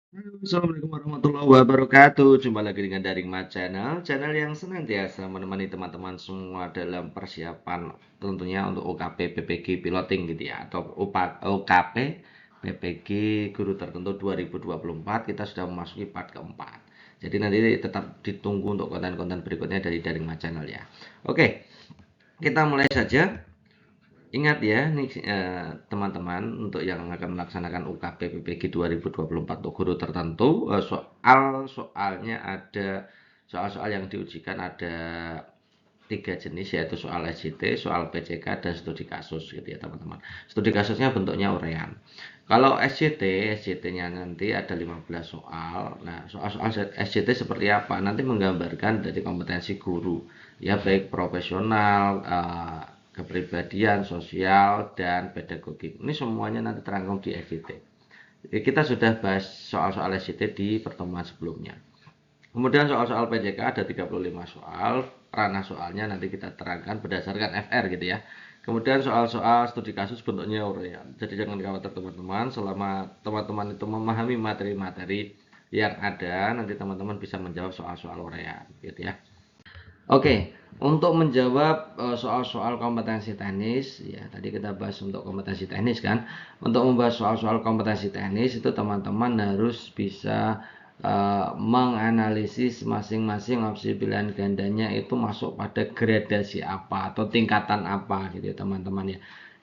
Halo, Assalamualaikum warahmatullahi wabarakatuh. Jumpa lagi dengan Daring Mat Channel, channel yang senantiasa menemani teman-teman semua dalam persiapan tentunya untuk UKP PPG piloting gitu ya, atau UKP PPG Guru Tertentu 2024. Kita sudah memasuki part keempat. Jadi nanti tetap ditunggu untuk konten-konten berikutnya dari Daring Mat Channel ya. Oke, kita mulai saja. Ingat ya, nih teman-teman, untuk yang akan melaksanakan UKP PPG 2024 untuk guru tertentu, soalnya ada soal-soal yang diujikan ada tiga jenis, yaitu soal SJT, soal PCK, dan studi kasus gitu ya teman-teman. Studi kasusnya bentuknya urean. Kalau SJT-nya nanti ada 15 soal. Nah, soal-soal SJT seperti apa? Nanti menggambarkan dari kompetensi guru, ya baik profesional, kepribadian, sosial, dan pedagogik. Ini semuanya nanti terangkum di SJT. Kita sudah bahas soal-soal SJT di pertemuan sebelumnya. Kemudian soal-soal PJK ada 35 soal, ranah soalnya nanti kita terangkan berdasarkan FR gitu ya. Kemudian soal-soal studi kasus bentuknya urean. Jadi jangan khawatir teman-teman, selama teman-teman itu memahami materi-materi yang ada, nanti teman-teman bisa menjawab soal-soal urean gitu ya. Oke, untuk menjawab soal-soal kompetensi teknis, ya tadi kita bahas untuk kompetensi teknis kan. Untuk membahas soal-soal kompetensi teknis itu teman-teman harus bisa menganalisis masing-masing opsi pilihan gandanya itu masuk pada gradasi apa atau tingkatan apa gitu ya teman-teman ya.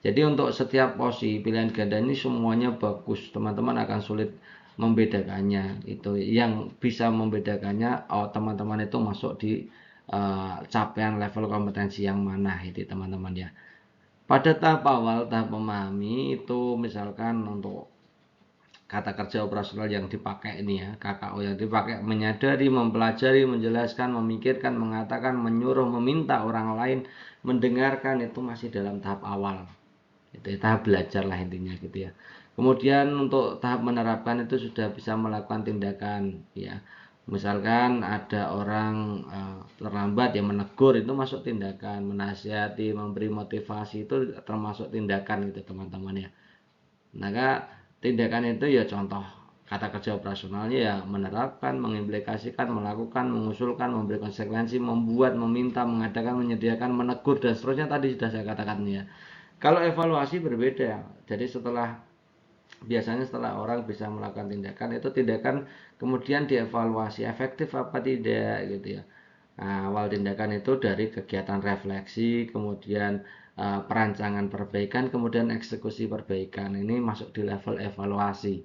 Jadi untuk setiap opsi pilihan ganda ini semuanya bagus, teman-teman akan sulit membedakannya. Itu yang bisa membedakannya, oh teman-teman itu masuk di capaian level kompetensi yang mana itu teman-teman ya. Pada tahap awal, tahap memahami itu misalkan untuk kata kerja operasional yang dipakai ini ya, KKO yang dipakai menyadari, mempelajari, menjelaskan, memikirkan, mengatakan, menyuruh, meminta orang lain, mendengarkan, itu masih dalam tahap awal. Itu ya, tahap belajar lah intinya gitu ya. Kemudian untuk tahap menerapkan itu sudah bisa melakukan tindakan ya. Misalkan ada orang terlambat ya, menegur itu masuk tindakan, menasihati, memberi motivasi itu termasuk tindakan gitu teman-teman ya. Maka tindakan itu ya contoh kata kerja operasionalnya ya menerapkan, mengimplikasikan, melakukan, mengusulkan, memberi konsekuensi, membuat, meminta, mengadakan, menyediakan, menegur, dan seterusnya tadi sudah saya katakan ya. Kalau evaluasi berbeda. Jadi biasanya setelah orang bisa melakukan tindakan, itu tindakan kemudian dievaluasi efektif apa tidak gitu ya. Nah, awal tindakan itu dari kegiatan refleksi, kemudian perancangan perbaikan, kemudian eksekusi perbaikan. Ini masuk di level evaluasi.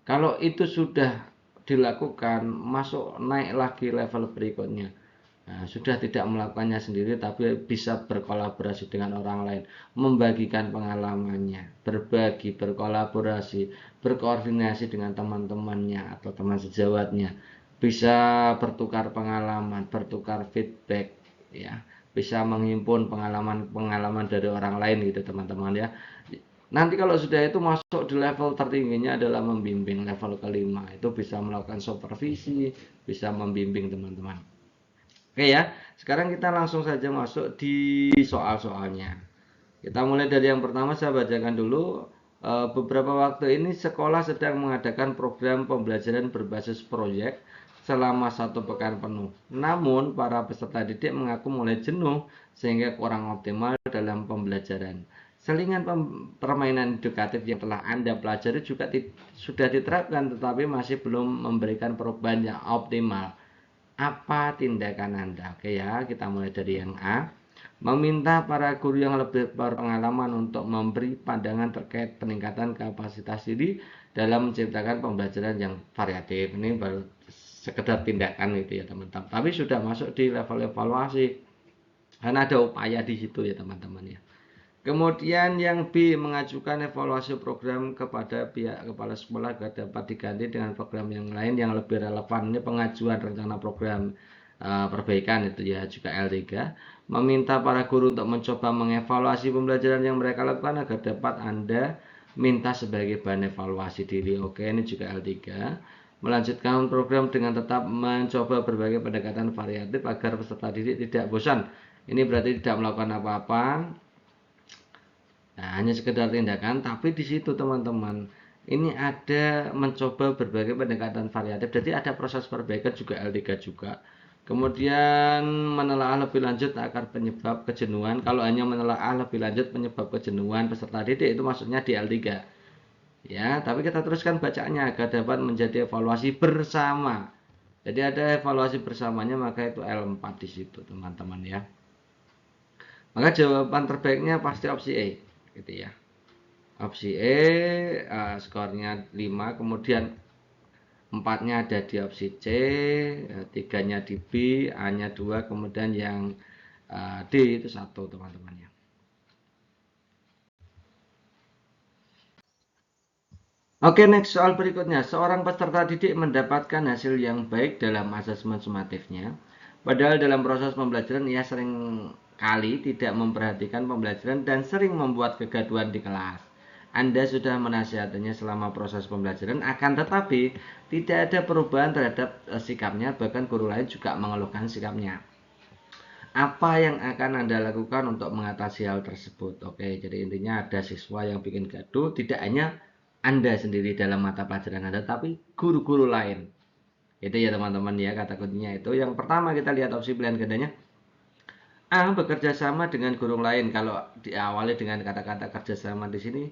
Kalau itu sudah dilakukan, masuk naik lagi level berikutnya. Nah, sudah tidak melakukannya sendiri tapi bisa berkolaborasi dengan orang lain, membagikan pengalamannya, berbagi, berkolaborasi, berkoordinasi dengan teman-temannya atau teman sejawatnya, bisa bertukar pengalaman, bertukar feedback ya, bisa menghimpun pengalaman-pengalaman dari orang lain gitu teman-teman ya. Nanti kalau sudah itu masuk di level tertingginya adalah membimbing, level kelima itu bisa melakukan supervisi, bisa membimbing teman-teman. Oke ya, sekarang kita langsung saja masuk di soal-soalnya. Kita mulai dari yang pertama, saya bacakan dulu. Beberapa waktu ini sekolah sedang mengadakan program pembelajaran berbasis proyek selama 1 pekan penuh. Namun, para peserta didik mengaku mulai jenuh sehingga kurang optimal dalam pembelajaran. Selingan permainan edukatif yang telah Anda pelajari juga sudah diterapkan, tetapi masih belum memberikan perubahan yang optimal. Apa tindakan Anda? Oke ya, kita mulai dari yang A. Meminta para guru yang lebih berpengalaman untuk memberi pandangan terkait peningkatan kapasitas diri dalam menciptakan pembelajaran yang variatif. Ini baru sekedar tindakan itu ya teman-teman. Tapi sudah masuk di level evaluasi. Karena ada upaya di situ ya teman-teman ya. Kemudian yang B, mengajukan evaluasi program kepada pihak kepala sekolah agar dapat diganti dengan program yang lain yang lebih relevan. Ini pengajuan rencana program perbaikan itu ya, juga L3. Meminta para guru untuk mencoba mengevaluasi pembelajaran yang mereka lakukan agar dapat Anda minta sebagai bahan evaluasi diri. Oke, ini juga L3. Melanjutkan program dengan tetap mencoba berbagai pendekatan variatif agar peserta didik tidak bosan. Ini berarti tidak melakukan apa-apa. Nah, hanya sekedar tindakan, tapi di situ teman-teman ini ada mencoba berbagai pendekatan variatif. Jadi ada proses perbaikan juga L3 juga. Kemudian menelaah lebih lanjut akar penyebab kejenuhan. Kalau hanya menelaah lebih lanjut penyebab kejenuhan peserta didik itu maksudnya di L3. Ya, tapi kita teruskan bacaannya agar dapat menjadi evaluasi bersama. Jadi ada evaluasi bersamanya, maka itu L4 di situ, teman-teman ya. Maka jawaban terbaiknya pasti opsi E, gitu ya. Opsi E, skornya 5, kemudian 4-nya ada di opsi C, 3-nya di B, A-nya 2, kemudian yang D itu 1, teman-teman ya. Oke, next soal berikutnya. Seorang peserta didik mendapatkan hasil yang baik dalam asesmen sumatifnya. Padahal dalam proses pembelajaran ia sering kali tidak memperhatikan pembelajaran dan sering membuat kegaduhan di kelas. Anda sudah menasihatinya selama proses pembelajaran, akan tetapi tidak ada perubahan terhadap sikapnya, bahkan guru lain juga mengeluhkan sikapnya. Apa yang akan Anda lakukan untuk mengatasi hal tersebut? Oke, jadi intinya ada siswa yang bikin gaduh, tidak hanya Anda sendiri dalam mata pelajaran Anda, tapi guru-guru lain. Itu ya teman-teman ya, kata kuncinya itu. Yang pertama kita lihat opsi pilihan gandanya. A. Bekerja sama dengan guru lain. Kalau diawali dengan kata-kata kerjasama di sini,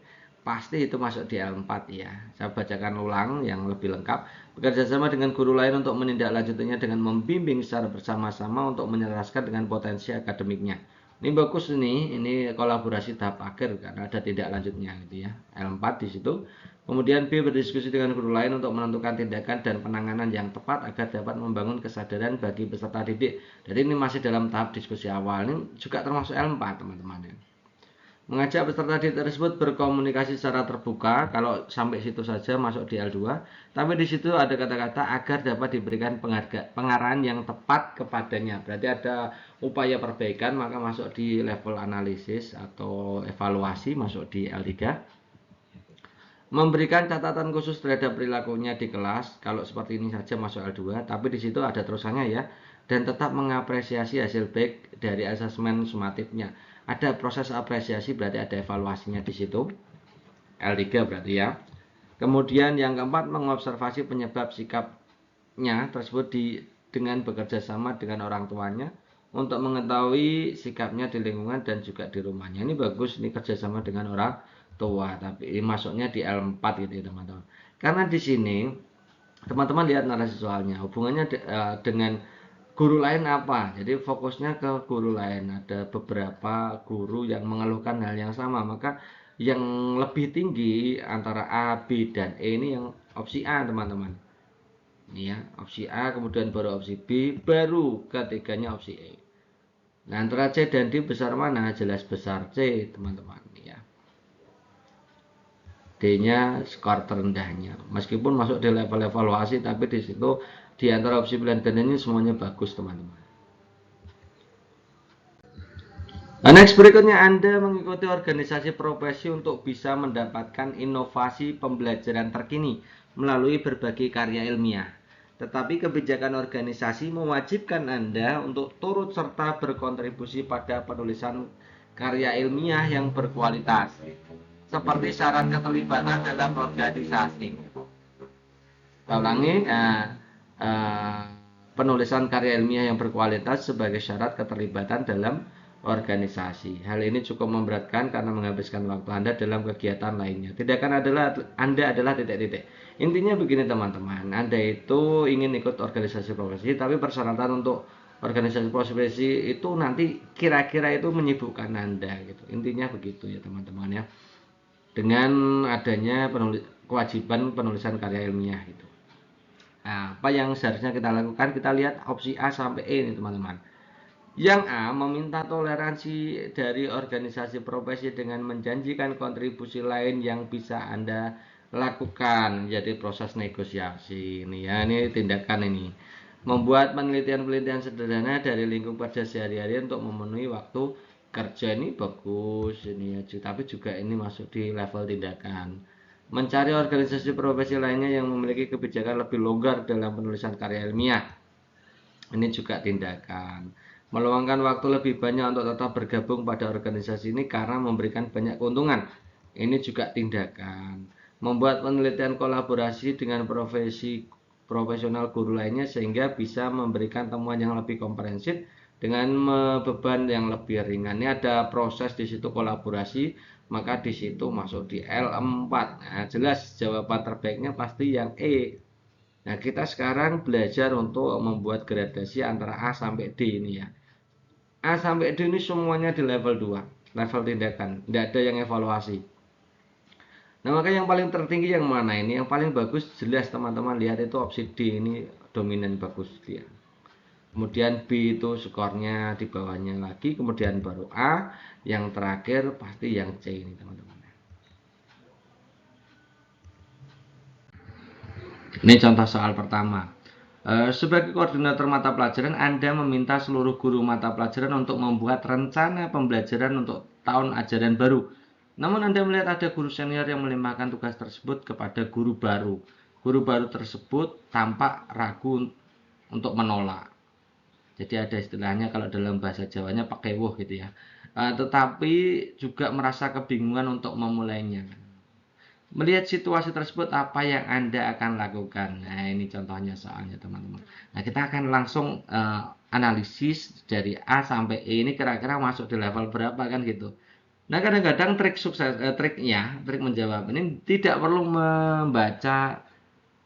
pasti itu masuk di L4 ya. Saya bacakan ulang yang lebih lengkap. Bekerja sama dengan guru lain untuk menindaklanjutinya dengan membimbing secara bersama-sama untuk menyelaraskan dengan potensi akademiknya. Ini bagus ini kolaborasi tahap akhir karena ada tindak lanjutnya gitu ya. L4 di situ. Kemudian B. Berdiskusi dengan guru lain untuk menentukan tindakan dan penanganan yang tepat agar dapat membangun kesadaran bagi peserta didik. Jadi ini masih dalam tahap diskusi awal. Ini juga termasuk L4 teman-teman ya. Mengajak peserta didik tersebut berkomunikasi secara terbuka. Kalau sampai situ saja masuk di L2. Tapi di situ ada kata-kata agar dapat diberikan pengarahan yang tepat kepadanya. Berarti ada upaya perbaikan, maka masuk di level analisis atau evaluasi, masuk di L3. Memberikan catatan khusus terhadap perilakunya di kelas, kalau seperti ini saja masuk L2, tapi di situ ada terusannya ya, dan tetap mengapresiasi hasil baik dari asesmen sumatifnya. Ada proses apresiasi, berarti ada evaluasinya di situ. L3 berarti ya. Kemudian yang keempat, mengobservasi penyebab sikapnya tersebut dengan bekerja sama dengan orang tuanya untuk mengetahui sikapnya di lingkungan dan juga di rumahnya. Ini bagus, ini kerjasama dengan orang tua, tapi masuknya di L4 gitu ya teman-teman. Karena di sini teman-teman lihat narasi soalnya, hubungannya dengan guru lain apa? Jadi fokusnya ke guru lain. Ada beberapa guru yang mengeluhkan hal yang sama, maka yang lebih tinggi antara A, B, dan E ini yang opsi A teman-teman. Ini ya, opsi A, kemudian baru opsi B, baru ketiganya opsi E. Nah, antara C dan D besar mana? Jelas besar C teman-teman ya. D-nya skor terendahnya. Meskipun masuk di level evaluasi, tapi di situ di antara opsi pilihan ganda ini semuanya bagus teman-teman. Nah, next berikutnya Anda mengikuti organisasi profesi untuk bisa mendapatkan inovasi pembelajaran terkini melalui berbagai karya ilmiah. Tetapi kebijakan organisasi mewajibkan Anda untuk turut serta berkontribusi pada penulisan karya ilmiah yang berkualitas, seperti syarat keterlibatan dalam organisasi. Saya ulangi, penulisan karya ilmiah yang berkualitas sebagai syarat keterlibatan dalam organisasi. Hal ini cukup memberatkan karena menghabiskan waktu Anda dalam kegiatan lainnya. Tindakan Anda adalah titik-titik. Intinya begini teman-teman, Anda itu ingin ikut organisasi profesi, tapi persyaratan untuk organisasi profesi itu nanti kira-kira itu menyibukkan Anda gitu. Intinya begitu ya teman-teman ya. Dengan adanya kewajiban penulisan karya ilmiah gitu. Nah, apa yang seharusnya kita lakukan? Kita lihat opsi A sampai E ini teman-teman. Yang A meminta toleransi dari organisasi profesi dengan menjanjikan kontribusi lain yang bisa Anda lakukan. Jadi proses negosiasi ini ya, ini tindakan ini. Membuat penelitian-penelitian sederhana dari lingkup kerja sehari-hari untuk memenuhi waktu kerja, ini bagus ini ya, tapi juga ini masuk di level tindakan. Mencari organisasi profesi lainnya yang memiliki kebijakan lebih longgar dalam penulisan karya ilmiah. Ini juga tindakan. Meluangkan waktu lebih banyak untuk tetap bergabung pada organisasi ini karena memberikan banyak keuntungan. Ini juga tindakan. membuat penelitian kolaborasi dengan profesional guru lainnya sehingga bisa memberikan temuan yang lebih komprehensif dengan beban yang lebih ringan. Ini ada proses di situ kolaborasi, maka di situ masuk di L4. Nah, jelas jawaban terbaiknya pasti yang E. Nah, kita sekarang belajar untuk membuat gradasi antara A sampai D ini ya. A sampai D ini semuanya di level 2, level tindakan, tidak ada yang evaluasi. Nah, maka yang paling tertinggi yang mana ini? Yang paling bagus jelas teman-teman lihat itu opsi D ini dominan bagus dia. Kemudian B itu skornya di bawahnya lagi, kemudian baru A, yang terakhir pasti yang C ini teman-teman. Ini contoh soal pertama. Sebagai koordinator mata pelajaran, Anda meminta seluruh guru mata pelajaran untuk membuat rencana pembelajaran untuk tahun ajaran baru. Namun Anda melihat ada guru senior yang melimpahkan tugas tersebut kepada guru baru. Guru baru tersebut tampak ragu untuk menolak. Jadi ada istilahnya kalau dalam bahasa Jawanya pakai woh gitu ya. Tetapi juga merasa kebingungan untuk memulainya. Melihat situasi tersebut, apa yang Anda akan lakukan? Nah, ini contohnya soalnya teman-teman. Nah, kita akan langsung analisis dari A sampai E ini kira-kira masuk di level berapa kan gitu. Nah, kadang-kadang trik trik menjawab ini tidak perlu membaca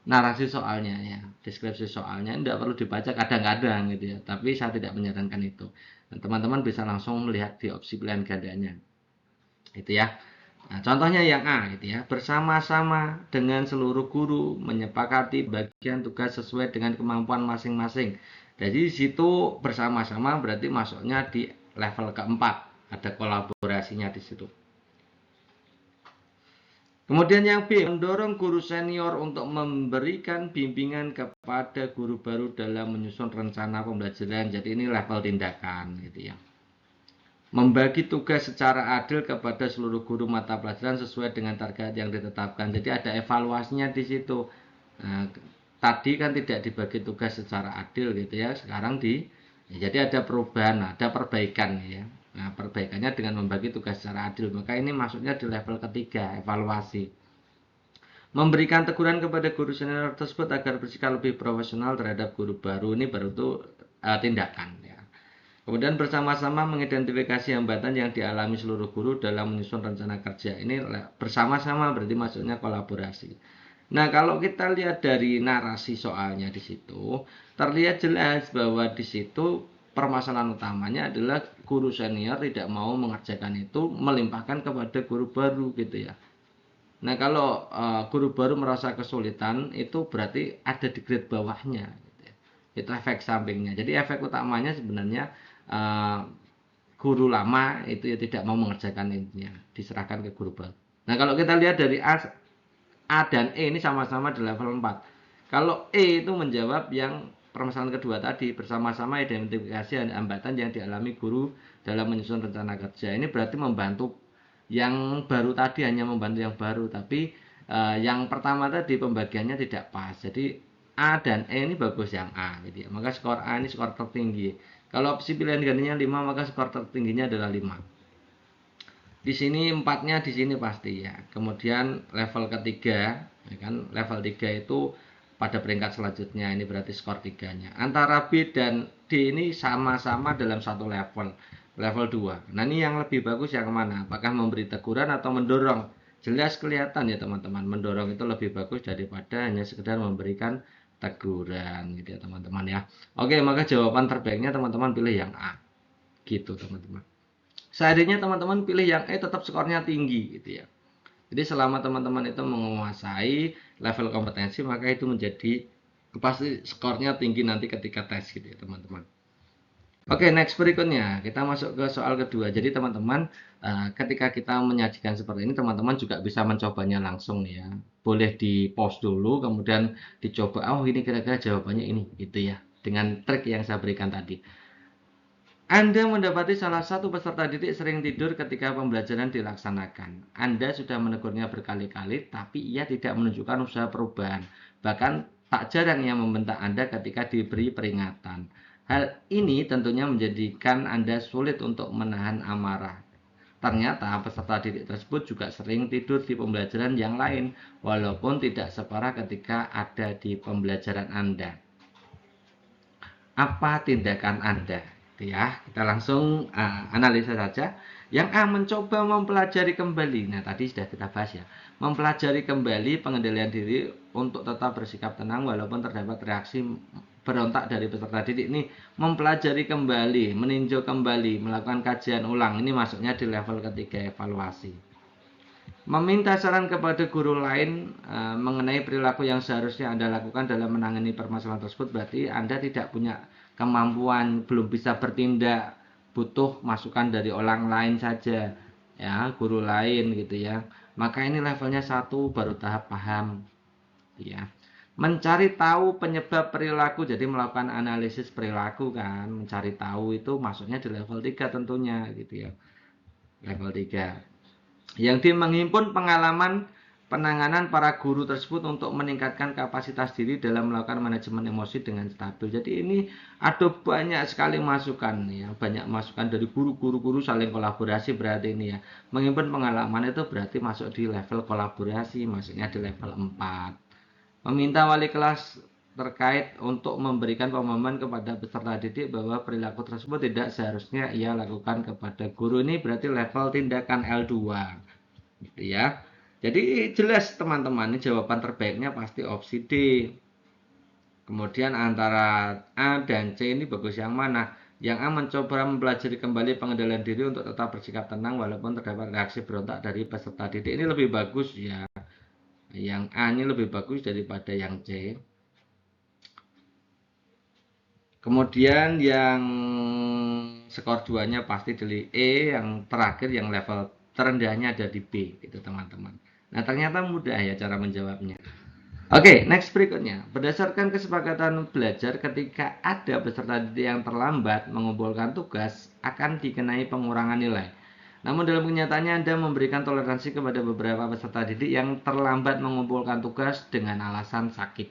narasi soalnya ya, deskripsi soalnya tidak perlu dibaca kadang-kadang gitu ya. Tapi saya tidak menyarankan itu. Teman-teman bisa langsung melihat di opsi pilihan gandanya. Itu ya. Nah, contohnya yang A gitu ya, bersama-sama dengan seluruh guru menyepakati bagian tugas sesuai dengan kemampuan masing-masing. Jadi di situ bersama-sama berarti masuknya di level keempat, ada kolaborasinya di situ. Kemudian yang B, mendorong guru senior untuk memberikan bimbingan kepada guru baru dalam menyusun rencana pembelajaran. Jadi ini level tindakan gitu ya. Membagi tugas secara adil kepada seluruh guru mata pelajaran sesuai dengan target yang ditetapkan. Jadi ada evaluasinya di situ. Nah, tadi kan tidak dibagi tugas secara adil gitu ya. Sekarang jadi ada perubahan, ada perbaikan ya. Nah, perbaikannya dengan membagi tugas secara adil. Maka ini masuknya di level ketiga, evaluasi. Memberikan teguran kepada guru senior tersebut agar bersikap lebih profesional terhadap guru baru. Ini baru itu tindakan ya. Kemudian bersama-sama mengidentifikasi hambatan yang dialami seluruh guru dalam menyusun rencana kerja. Ini bersama-sama berarti maksudnya kolaborasi. Nah, kalau kita lihat dari narasi soalnya di situ, terlihat jelas bahwa di situ permasalahan utamanya adalah guru senior tidak mau mengerjakan itu, melimpahkan kepada guru baru gitu ya. Nah, kalau guru baru merasa kesulitan, itu berarti ada di grade bawahnya. Gitu ya. Itu efek sampingnya. Jadi efek utamanya sebenarnya guru lama itu ya tidak mau mengerjakan intinya, diserahkan ke guru baru. Nah, kalau kita lihat dari A dan E ini sama-sama di level 4. Kalau E itu menjawab yang permasalahan kedua tadi, bersama-sama identifikasi hambatan yang dialami guru dalam menyusun rencana kerja. Ini berarti membantu yang baru tadi, hanya membantu yang baru, tapi yang pertama tadi pembagiannya tidak pas. Jadi A dan E ini bagus yang A gitu ya. Maka skor A ini skor tertinggi. Kalau opsi pilihan gantinya 5, maka skor tertingginya adalah 5. Di sini 4-nya di sini pasti ya. Kemudian level ketiga, ya kan, level 3 itu pada peringkat selanjutnya, ini berarti skor 3-nya. Antara B dan D ini sama-sama dalam satu level, level 2. Nah, ini yang lebih bagus yang mana? Apakah memberi teguran atau mendorong? Jelas kelihatan ya teman-teman, mendorong itu lebih bagus daripada hanya sekedar memberikan teguran gitu ya teman-teman ya. Oke, maka jawaban terbaiknya teman-teman pilih yang A. Gitu teman-teman. Seandainya teman-teman pilih yang E tetap skornya tinggi gitu ya. Jadi selama teman-teman itu menguasai level kompetensi, maka itu menjadi pasti skornya tinggi nanti ketika tes gitu ya teman-teman. Oke, next berikutnya kita masuk ke soal kedua. Jadi teman-teman ketika kita menyajikan seperti ini, teman-teman juga bisa mencobanya langsung ya. Boleh di pause dulu, kemudian dicoba. Oh, ini kira-kira jawabannya ini gitu ya. Dengan trik yang saya berikan tadi. Anda mendapati salah satu peserta didik sering tidur ketika pembelajaran dilaksanakan. Anda sudah menegurnya berkali-kali, tapi ia tidak menunjukkan usaha perubahan. Bahkan tak jarang ia membentak Anda ketika diberi peringatan. Hal ini tentunya menjadikan Anda sulit untuk menahan amarah. ternyata peserta didik tersebut juga sering tidur di pembelajaran yang lain, walaupun tidak separah ketika ada di pembelajaran Anda. Apa tindakan Anda? Ya, kita langsung analisa saja. Yang A, mencoba mempelajari kembali. Nah, tadi sudah kita bahas ya. Mempelajari kembali pengendalian diri untuk tetap bersikap tenang walaupun terdapat reaksi berontak dari peserta didik. Ini mempelajari kembali, meninjau kembali, melakukan kajian ulang. Ini masuknya di level ketiga, evaluasi. Meminta saran kepada guru lain mengenai perilaku yang seharusnya Anda lakukan dalam menangani permasalahan tersebut, berarti Anda tidak punya kemampuan, belum bisa bertindak, butuh masukan dari orang lain saja, ya, guru lain gitu ya. Maka ini levelnya 1, baru tahap paham, ya. Mencari tahu penyebab perilaku, jadi melakukan analisis perilaku kan, mencari tahu itu masuknya di level 3 tentunya gitu ya. Level 3. Yang D, menghimpun pengalaman penanganan para guru tersebut untuk meningkatkan kapasitas diri dalam melakukan manajemen emosi dengan stabil. Jadi ini ada banyak sekali masukan ya, banyak masukan dari guru-guru saling kolaborasi berarti ini ya. Menghimpun pengalaman itu berarti masuk di level kolaborasi, maksudnya di level 4. Meminta wali kelas terkait untuk memberikan pemahaman kepada peserta didik bahwa perilaku tersebut tidak seharusnya ia lakukan kepada guru. Ini berarti level tindakan L2 gitu ya. Jadi jelas teman-teman, ini jawaban terbaiknya pasti opsi D. Kemudian antara A dan C ini bagus yang mana? Yang A, mencoba mempelajari kembali pengendalian diri untuk tetap bersikap tenang walaupun terdapat reaksi berontak dari peserta didik. Ini lebih bagus ya. Yang A ini lebih bagus daripada yang C. Kemudian yang skor 2-nya pasti dari E, yang terakhir yang level terendahnya ada di B gitu teman-teman. Nah, ternyata mudah ya cara menjawabnya. Oke, next berikutnya. Berdasarkan kesepakatan belajar, ketika ada peserta didik yang terlambat mengumpulkan tugas, akan dikenai pengurangan nilai. Namun dalam kenyataannya Anda memberikan toleransi kepada beberapa peserta didik yang terlambat mengumpulkan tugas dengan alasan sakit.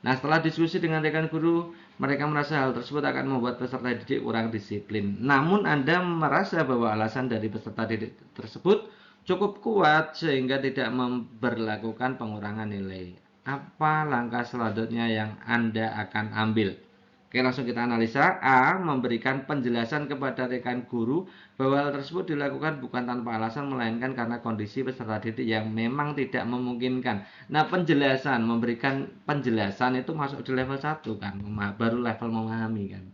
Nah, setelah diskusi dengan rekan guru, mereka merasa hal tersebut akan membuat peserta didik kurang disiplin. Namun Anda merasa bahwa alasan dari peserta didik tersebut cukup kuat sehingga tidak memberlakukan pengurangan nilai. Apa langkah selanjutnya yang Anda akan ambil? Oke, langsung kita analisa. A, memberikan penjelasan kepada rekan guru bahwa hal tersebut dilakukan bukan tanpa alasan, melainkan karena kondisi peserta didik yang memang tidak memungkinkan. Nah, penjelasan, memberikan penjelasan itu masuk di level 1 kan, baru level memahami kan.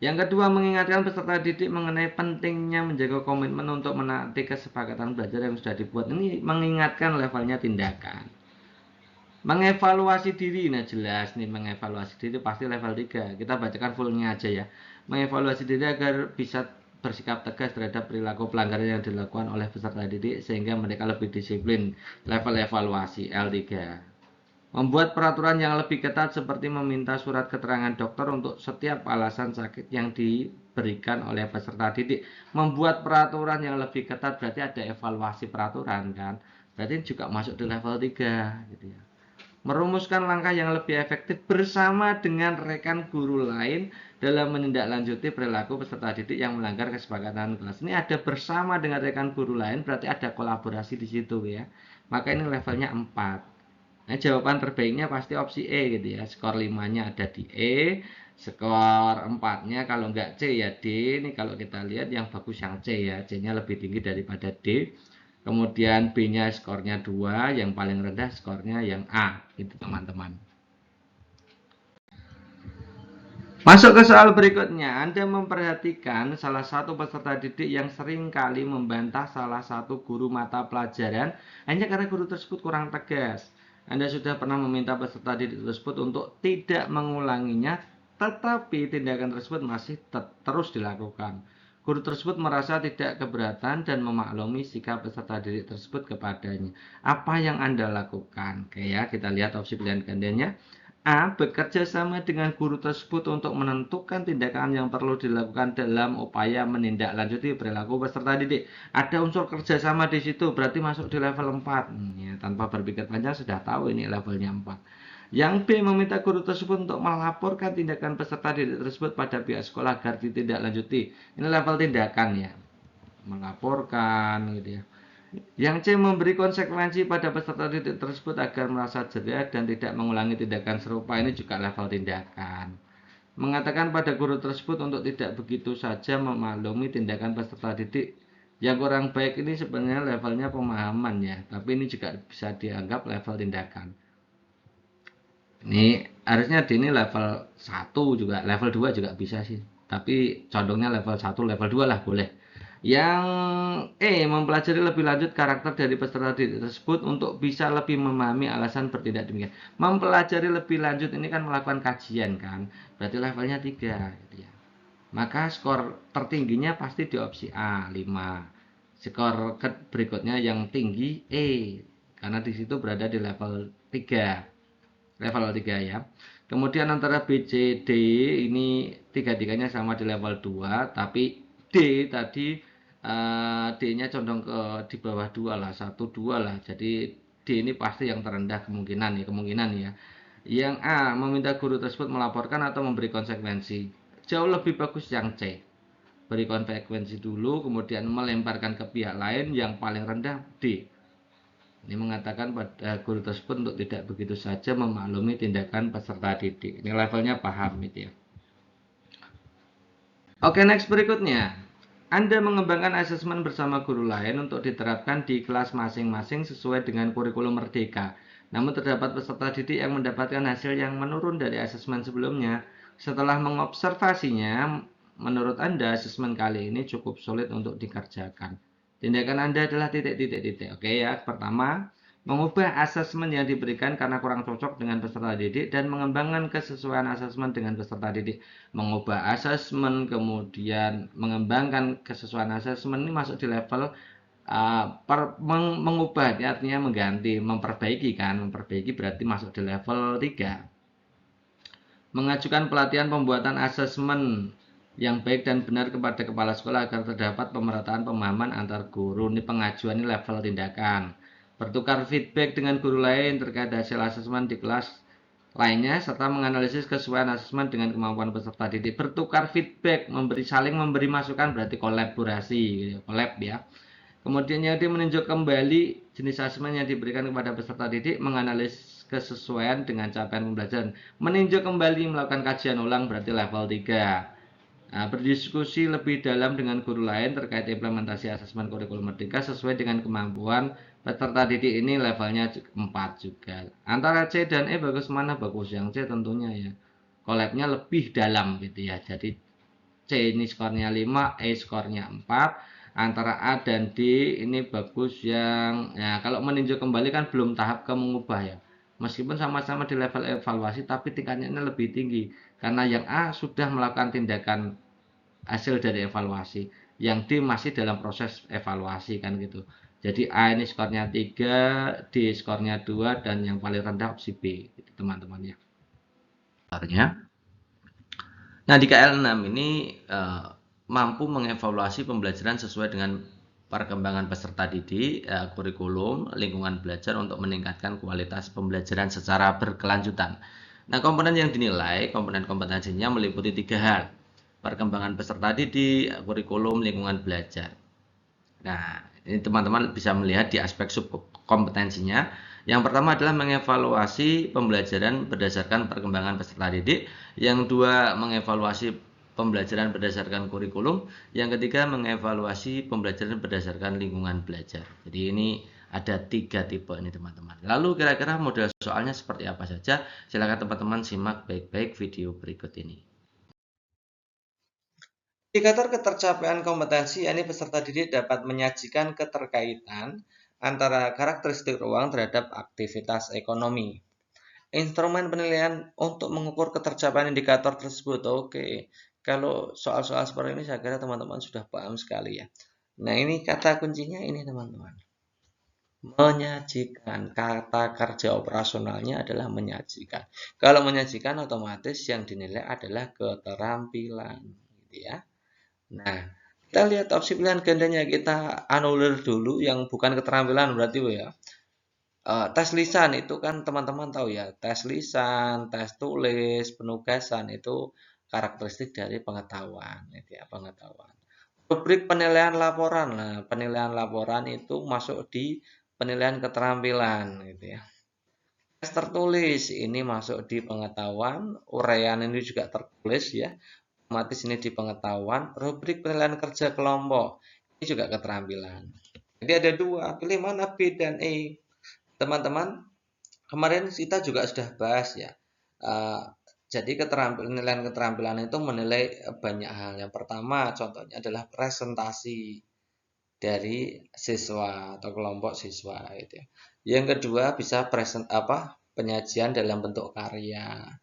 Yang kedua, mengingatkan peserta didik mengenai pentingnya menjaga komitmen untuk menaati kesepakatan belajar yang sudah dibuat. Ini mengingatkan levelnya tindakan. Mengevaluasi diri, nah jelas nih mengevaluasi diri pasti level 3. Kita bacakan fullnya aja ya. Mengevaluasi diri agar bisa bersikap tegas terhadap perilaku pelanggaran yang dilakukan oleh peserta didik sehingga mereka lebih disiplin. Level evaluasi L3. Membuat peraturan yang lebih ketat seperti meminta surat keterangan dokter untuk setiap alasan sakit yang diberikan oleh peserta didik. Membuat peraturan yang lebih ketat berarti ada evaluasi peraturan kan. Berarti juga masuk di level 3 gitu ya. Merumuskan langkah yang lebih efektif bersama dengan rekan guru lain dalam menindaklanjuti perilaku peserta didik yang melanggar kesepakatan kelas. Ini ada bersama dengan rekan guru lain, berarti ada kolaborasi di situ ya. Maka ini levelnya 4. Nah, jawaban terbaiknya pasti opsi E gitu ya. Skor 5-nya ada di E, skor 4-nya kalau enggak C ya D. Ini kalau kita lihat yang bagus yang C ya. C-nya lebih tinggi daripada D. Kemudian B-nya skornya 2, yang paling rendah skornya yang A, gitu teman-teman. Masuk ke soal berikutnya, Anda memperhatikan salah satu peserta didik yang sering kali membantah salah satu guru mata pelajaran hanya karena guru tersebut kurang tegas. Anda sudah pernah meminta peserta didik tersebut untuk tidak mengulanginya, tetapi tindakan tersebut masih terus dilakukan. Guru tersebut merasa tidak keberatan dan memaklumi sikap peserta didik tersebut kepadanya. Apa yang Anda lakukan? Oke ya, kita lihat opsi pilihan gandaannya. A, bekerja sama dengan guru tersebut untuk menentukan tindakan yang perlu dilakukan dalam upaya menindaklanjuti perilaku peserta didik. Ada unsur kerjasama di situ, berarti masuk di level 4. Ya, tanpa berpikir panjang sudah tahu ini levelnya 4. Yang B, meminta guru tersebut untuk melaporkan tindakan peserta didik tersebut pada pihak sekolah agar ditindaklanjuti. Ini level tindakan ya. melaporkan gitu ya. Yang C, memberi konsekuensi pada peserta didik tersebut agar merasa jerat dan tidak mengulangi tindakan serupa. Ini juga level tindakan. Mengatakan pada guru tersebut untuk tidak begitu saja memaklumi tindakan peserta didik yang kurang baik. Ini sebenarnya levelnya pemahaman ya, tapi ini juga bisa dianggap level tindakan. Ini harusnya di ini level 1 juga, level 2 juga bisa sih. Tapi condongnya level 1, level 2 lah boleh. Yang mempelajari lebih lanjut karakter dari peserta didik tersebut untuk bisa lebih memahami alasan bertindak demikian. Mempelajari lebih lanjut ini kan melakukan kajian kan. Berarti levelnya 3 gitu ya. Maka skor tertingginya pasti di opsi A, 5. Skor berikutnya yang tinggi E, karena di situ berada di level 3. Level 3 ya. Kemudian antara B, C, D ini tiga-tiganya sama di level 2, tapi D tadi D-nya condong ke di bawah 2 lah, 1 2 lah. Jadi D ini pasti yang terendah kemungkinan ya. Yang A, meminta guru tersebut melaporkan atau memberi konsekuensi. Jauh lebih bagus yang C. Beri konsekuensi dulu, kemudian melemparkan ke pihak lain, yang paling rendah D. Ini mengatakan pada guru tersebut untuk tidak begitu saja memaklumi tindakan peserta didik. Ini levelnya paham itu ya. Oke, next berikutnya. Anda mengembangkan asesmen bersama guru lain untuk diterapkan di kelas masing-masing sesuai dengan kurikulum Merdeka. Namun terdapat peserta didik yang mendapatkan hasil yang menurun dari asesmen sebelumnya. Setelah mengobservasinya, menurut Anda asesmen kali ini cukup sulit untuk dikerjakan. Tindakan Anda adalah titik-titik-titik. Oke ya, pertama, mengubah asesmen yang diberikan karena kurang cocok dengan peserta didik dan mengembangkan kesesuaian asesmen dengan peserta didik. Mengubah asesmen, kemudian mengembangkan kesesuaian asesmen ini masuk di level mengubah, artinya mengganti, memperbaiki kan. Memperbaiki berarti masuk di level 3. Mengajukan pelatihan pembuatan asesmen yang baik dan benar kepada kepala sekolah agar terdapat pemerataan pemahaman antar guru. Ini pengajuan, ini level tindakan. Bertukar feedback dengan guru lain terkait hasil asesmen di kelas lainnya, serta menganalisis kesesuaian asesmen dengan kemampuan peserta didik. Bertukar feedback, saling memberi masukan, berarti kolaborasi, collab ya. Kemudian yang meninjau kembali jenis asesmen yang diberikan kepada peserta didik, menganalisis kesesuaian dengan capaian pembelajaran. Meninjau kembali, melakukan kajian ulang, berarti level 3. Nah, berdiskusi lebih dalam dengan guru lain terkait implementasi asesmen kurikulum Merdeka sesuai dengan kemampuan peserta didik, ini levelnya 4 juga. Antara C dan E bagus mana? Bagus yang C tentunya ya. Collabnya lebih dalam gitu ya. Jadi C ini skornya 5, E skornya 4. Antara A dan D ini bagus yang ya, kalau meninjau kembali kan belum tahap ke mengubah ya. Meskipun sama-sama di level evaluasi tapi tingkatnya ini lebih tinggi karena yang A sudah melakukan tindakan hasil dari evaluasi, yang D masih dalam proses evaluasi kan gitu. Jadi A ini skornya 3, D skornya 2, dan yang paling rendah opsi B gitu, teman-teman ya. Nah, di KL6 ini mampu mengevaluasi pembelajaran sesuai dengan perkembangan peserta didik, kurikulum, lingkungan belajar untuk meningkatkan kualitas pembelajaran secara berkelanjutan. Nah, komponen yang dinilai, komponen kompetensinya meliputi 3 hal. Perkembangan peserta didik, kurikulum, lingkungan belajar. Nah, ini teman-teman bisa melihat di aspek subkompetensinya. Yang pertama adalah mengevaluasi pembelajaran berdasarkan perkembangan peserta didik. Yang dua, mengevaluasi pembelajaran berdasarkan kurikulum. Yang ketiga, mengevaluasi pembelajaran berdasarkan lingkungan belajar. Jadi ini ada 3 tipe ini teman-teman. Lalu kira-kira model soalnya seperti apa saja? Silakan teman-teman simak baik-baik video berikut ini. Indikator ketercapaian kompetensi, yakni peserta didik dapat menyajikan keterkaitan antara karakteristik ruang terhadap aktivitas ekonomi. Instrumen penilaian untuk mengukur ketercapaian indikator tersebut. Oke, kalau soal-soal seperti ini saya kira teman-teman sudah paham sekali ya. Nah, ini kata kuncinya ini teman-teman. Menyajikan, kata kerja operasionalnya adalah menyajikan. Kalau menyajikan otomatis yang dinilai adalah keterampilan, gitu ya. Nah, kita lihat opsi pilihan gandanya, kita anulir dulu yang bukan keterampilan berarti ya. Tes lisan itu kan teman-teman tahu ya, tes lisan, tes tulis, penugasan itu karakteristik dari pengetahuan, itu ya, pengetahuan. Rubrik penilaian laporan. Nah, penilaian laporan itu masuk di penilaian keterampilan gitu ya. Tes tertulis ini masuk di pengetahuan, uraian ini juga tertulis ya. Otomatis ini di pengetahuan, rubrik penilaian kerja kelompok. Ini juga keterampilan. Jadi ada dua, pilih mana B dan E. Teman-teman, kemarin kita juga sudah bahas ya. Jadi penilaian keterampilan itu menilai banyak hal. Yang pertama contohnya adalah presentasi dari siswa atau kelompok siswa gitu ya. Yang kedua bisa penyajian dalam bentuk karya.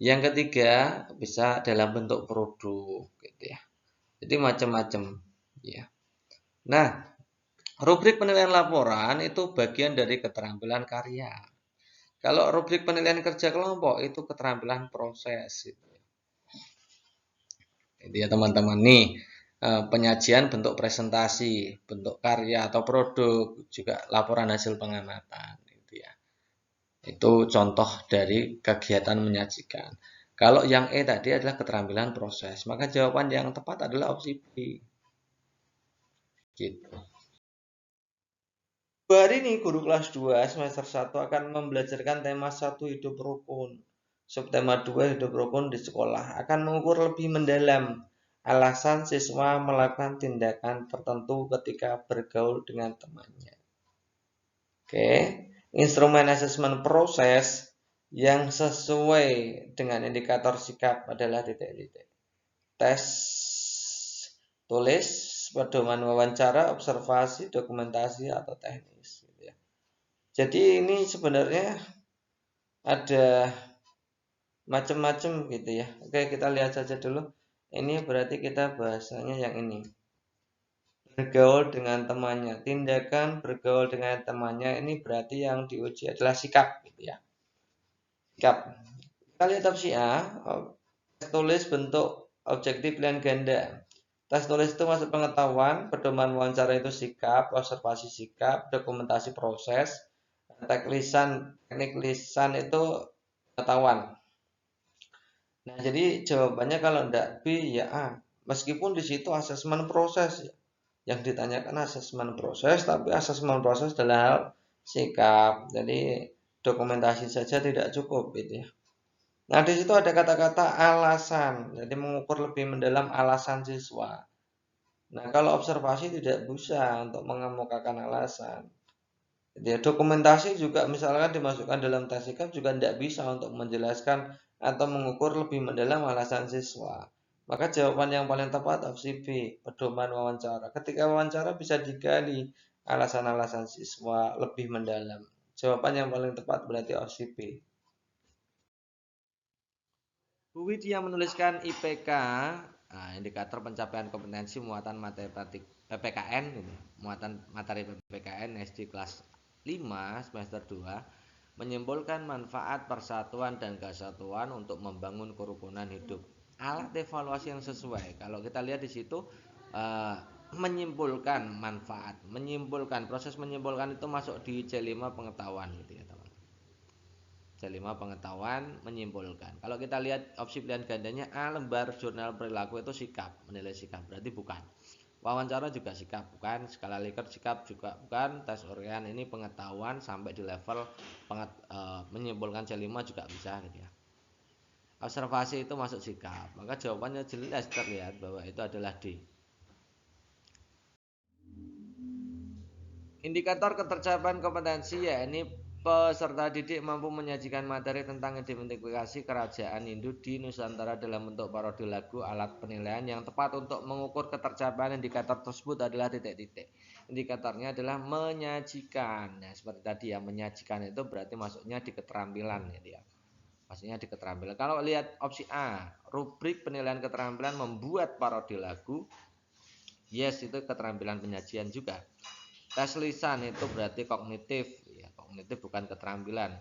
Yang ketiga bisa dalam bentuk produk gitu ya. Jadi macam-macam ya. Nah, rubrik penilaian laporan itu bagian dari keterampilan karya. Kalau rubrik penilaian kerja kelompok itu keterampilan proses gitu. Itu ya teman-teman nih, penyajian bentuk presentasi, bentuk karya atau produk, juga laporan hasil pengamatan gitu ya. Itu contoh dari kegiatan menyajikan. Kalau yang E tadi adalah keterampilan proses, maka jawaban yang tepat adalah opsi B. Gitu. Hari ini guru kelas 2 semester 1 akan membelajarkan tema 1 hidup rukun. Subtema 2 hidup rukun di sekolah akan mengukur lebih mendalam alasan siswa melakukan tindakan tertentu ketika bergaul dengan temannya. Oke, instrumen asesmen proses yang sesuai dengan indikator sikap adalah titik-titik. Tes tulis, pedoman wawancara, observasi, dokumentasi, atau teknis. Jadi ini sebenarnya ada macam-macam gitu ya. Oke, kita lihat saja dulu. Ini berarti kita bahasanya yang ini. Bergaul dengan temannya. Tindakan bergaul dengan temannya ini berarti yang diuji adalah sikap gitu ya. Sikap. Kita lihat opsi A. Tes tulis bentuk objektif pilihan ganda. Tes tulis itu masuk pengetahuan, pedoman wawancara itu sikap, observasi sikap, dokumentasi proses, teknik lisan itu pengetahuan. Nah, jadi jawabannya kalau enggak B ya A. Meskipun di situ asesmen proses ya. Yang ditanyakan asesmen proses, tapi asesmen proses adalah hal sikap. Jadi dokumentasi saja tidak cukup gitu ya. Nah, di situ ada kata-kata alasan. Jadi mengukur lebih mendalam alasan siswa. Nah, kalau observasi tidak bisa untuk mengemukakan alasan. Jadi dokumentasi juga misalkan dimasukkan dalam tes sikap juga tidak bisa untuk menjelaskan atau mengukur lebih mendalam alasan siswa. Maka jawaban yang paling tepat opsi B, pedoman wawancara. Ketika wawancara bisa digali alasan-alasan siswa lebih mendalam. Jawaban yang paling tepat berarti opsi B. Bu Widya menuliskan IPK, indikator pencapaian kompetensi muatan matematik PPKN, muatan materi PPKN SD kelas 5 semester 2, menyimpulkan manfaat persatuan dan kesatuan untuk membangun kerukunan hidup. Alat evaluasi yang sesuai. Kalau kita lihat di situ menyimpulkan manfaat, proses menyimpulkan itu masuk di C5 pengetahuan gitu ya, teman. C5 pengetahuan menyimpulkan. Kalau kita lihat opsi pilihan gandanya A, lembar jurnal perilaku itu sikap, menilai sikap, berarti bukan. Wawancara juga sikap, bukan. Skala Likert sikap juga bukan. Tes Orian ini pengetahuan sampai di level menyimpulkan C5 juga bisa gitu ya. Observasi itu masuk sikap, maka jawabannya jelas terlihat bahwa itu adalah D. Indikator ketercapaian kompetensi ya ini peserta didik mampu menyajikan materi tentang identifikasi kerajaan Hindu di Nusantara dalam bentuk parodi lagu. Alat penilaian yang tepat untuk mengukur ketercapaian indikator tersebut adalah titik-titik. Indikatornya adalah menyajikan. Nah, seperti tadi ya, menyajikan itu berarti masuknya di keterampilan gitu ya. Maksudnya di keterampilan. Kalau lihat opsi A, rubrik penilaian keterampilan membuat parodi lagu. Yes, itu keterampilan penyajian juga. Tes lisan itu berarti kognitif, ya, kognitif bukan keterampilan.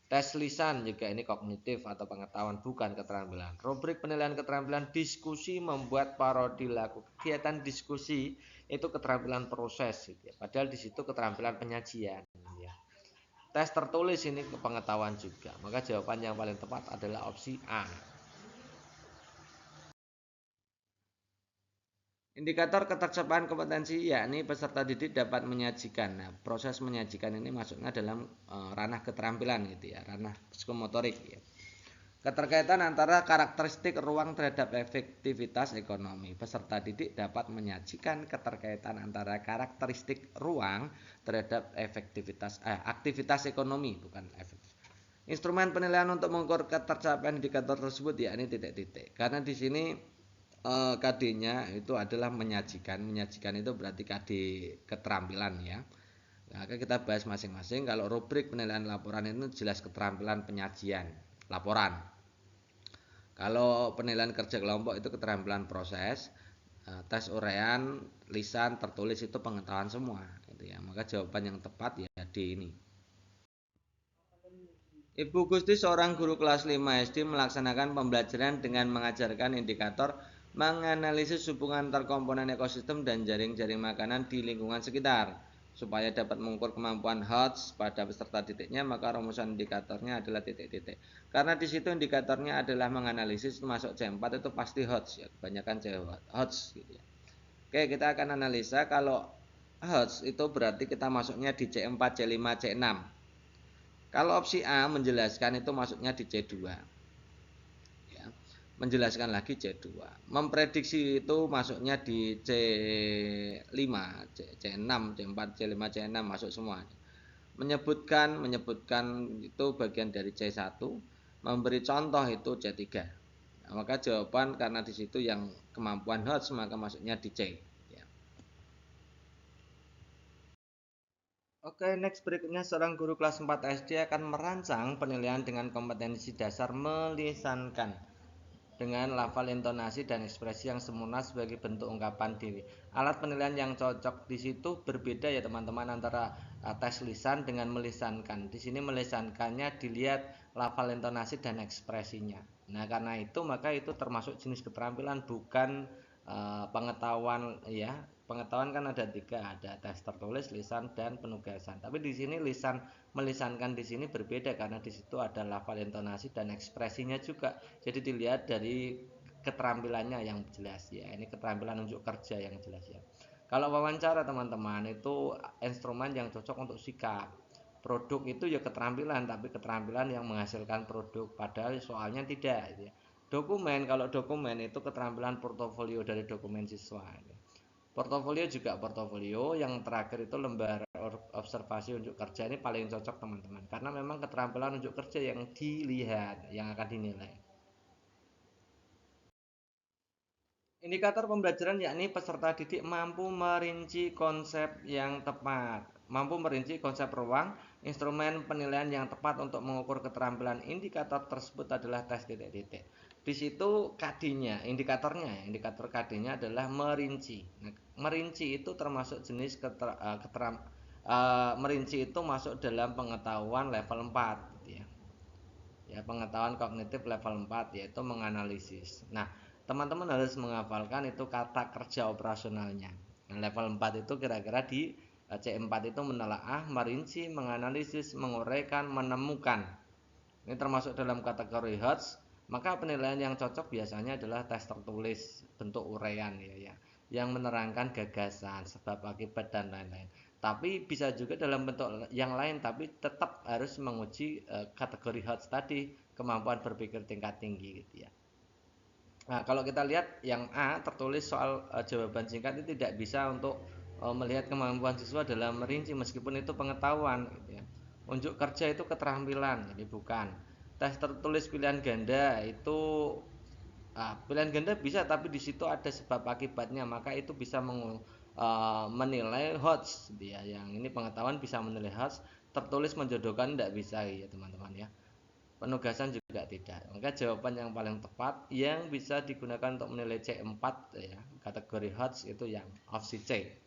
Tes lisan juga ini kognitif atau pengetahuan bukan keterampilan. Rubrik penilaian keterampilan diskusi membuat parodi lagu. Kegiatan diskusi itu keterampilan proses, gitu ya. Padahal di situ keterampilan penyajian. Ya. Tes tertulis ini pengetahuan juga. Maka jawaban yang paling tepat adalah opsi A. Indikator ketercapaian kompetensi yakni peserta didik dapat menyajikan. Nah, proses menyajikan ini masuknya dalam ranah keterampilan gitu ya, ranah psikomotorik ya. Keterkaitan antara karakteristik ruang terhadap efektivitas ekonomi. Peserta didik dapat menyajikan keterkaitan antara karakteristik ruang terhadap aktivitas ekonomi, bukan efektivitas. Instrumen penilaian untuk mengukur ketercapaian indikator tersebut yakni titik-titik. Karena di sini KD-nya itu adalah menyajikan. Menyajikan itu berarti KD keterampilan ya. Nah, kita bahas masing-masing. Kalau rubrik penilaian laporan itu jelas keterampilan penyajian laporan. Kalau penilaian kerja kelompok itu keterampilan proses, tes uraian, lisan, tertulis itu pengetahuan semua, gitu ya. Maka jawaban yang tepat ya D ini. Ibu Gusti seorang guru kelas 5 SD melaksanakan pembelajaran dengan mengajarkan indikator menganalisis hubungan antar komponen ekosistem dan jaring-jaring makanan di lingkungan sekitar. Supaya dapat mengukur kemampuan HOTS pada peserta didiknya, maka rumusan indikatornya adalah titik-titik. Karena di situ indikatornya adalah menganalisis, masuk C4 itu pasti HOTS ya, kebanyakan C HOTS gitu ya. Oke, kita akan analisa kalau HOTS itu berarti kita masuknya di C4, C5, C6. Kalau opsi A menjelaskan itu masuknya di C2. Ya. Menjelaskan lagi C2. Memprediksi itu masuknya di C5, C6, C4, C5, C6 masuk semua. Menyebutkan itu bagian dari C1. Memberi contoh itu C3. Nah, maka jawaban karena di situ yang kemampuan HOTS maka masuknya di C. Oke, next berikutnya seorang guru kelas 4 SD akan merancang penilaian dengan kompetensi dasar melisankan dengan lafal intonasi dan ekspresi yang sempurna sebagai bentuk ungkapan diri. Alat penilaian yang cocok di situ berbeda ya teman-teman antara tes lisan dengan melisankan. Di sini melisankannya dilihat lafal intonasi dan ekspresinya. Nah, karena itu maka itu termasuk jenis keterampilan bukan pengetahuan ya. Pengetahuan kan ada tiga, ada tes tertulis, lisan, dan penugasan. Tapi di sini lisan melisankan di sini berbeda karena di situ ada lafal intonasi dan ekspresinya juga. Jadi dilihat dari keterampilannya yang jelas ya. Ini keterampilan unjuk kerja yang jelas ya. Kalau wawancara teman-teman itu instrumen yang cocok untuk sikap. Produk itu ya keterampilan, tapi keterampilan yang menghasilkan produk. Padahal soalnya tidak. Ya. Dokumen, kalau dokumen itu keterampilan portofolio dari dokumen siswa. Ya. Portofolio juga portofolio, yang terakhir itu lembar observasi unjuk kerja ini paling cocok teman-teman. Karena memang keterampilan unjuk kerja yang dilihat, yang akan dinilai. Indikator pembelajaran yakni peserta didik mampu merinci konsep yang tepat, mampu merinci konsep ruang, instrumen penilaian yang tepat untuk mengukur keterampilan indikator tersebut adalah tes titik-titik. Di situ KD-nya, indikator KD-nya adalah merinci. Nah, merinci itu termasuk jenis merinci itu masuk dalam pengetahuan level 4 gitu ya. Ya, pengetahuan kognitif level 4 yaitu menganalisis. Nah, teman-teman harus menghafalkan itu kata kerja operasionalnya. Nah, level 4 itu kira-kira di C4 itu menelaah, merinci, menganalisis, menguraikan, menemukan. Ini termasuk dalam kategori HOTS. Maka penilaian yang cocok biasanya adalah tes tertulis bentuk uraian ya, yang menerangkan gagasan, sebab akibat dan lain-lain. Tapi bisa juga dalam bentuk yang lain, tapi tetap harus menguji kategori HOTS tadi, kemampuan berpikir tingkat tinggi gitu ya. Nah, kalau kita lihat yang A tertulis soal jawaban singkat itu tidak bisa untuk melihat kemampuan siswa dalam merinci meskipun itu pengetahuan gitu ya. Unjuk kerja itu keterampilan, jadi bukan. Tes tertulis pilihan ganda itu pilihan ganda bisa tapi di situ ada sebab akibatnya maka itu bisa menilai HOTS dia yang ini pengetahuan bisa menilai HOTS, tertulis menjodohkan tidak bisa ya teman-teman ya. Penugasan juga tidak. Maka jawaban yang paling tepat yang bisa digunakan untuk menilai C4 ya, kategori HOTS itu yang opsi C.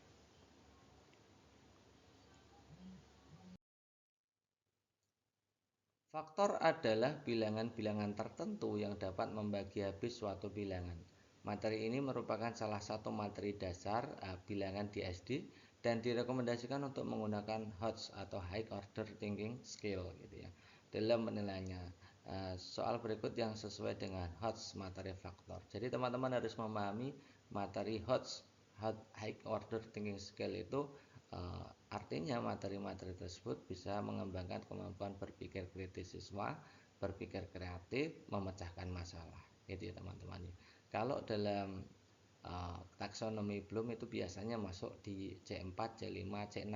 Faktor adalah bilangan-bilangan tertentu yang dapat membagi habis suatu bilangan. Materi ini merupakan salah satu materi dasar bilangan di SD dan direkomendasikan untuk menggunakan HOTS atau High Order Thinking Skill gitu ya dalam penilaiannya. Soal berikut yang sesuai dengan HOTS materi faktor. Jadi teman-teman harus memahami materi HOTS high order thinking skill itu artinya materi-materi tersebut bisa mengembangkan kemampuan berpikir kritis siswa, berpikir kreatif, memecahkan masalah. Itu ya teman-teman. Kalau dalam taksonomi Bloom itu biasanya masuk di C4, C5, C6,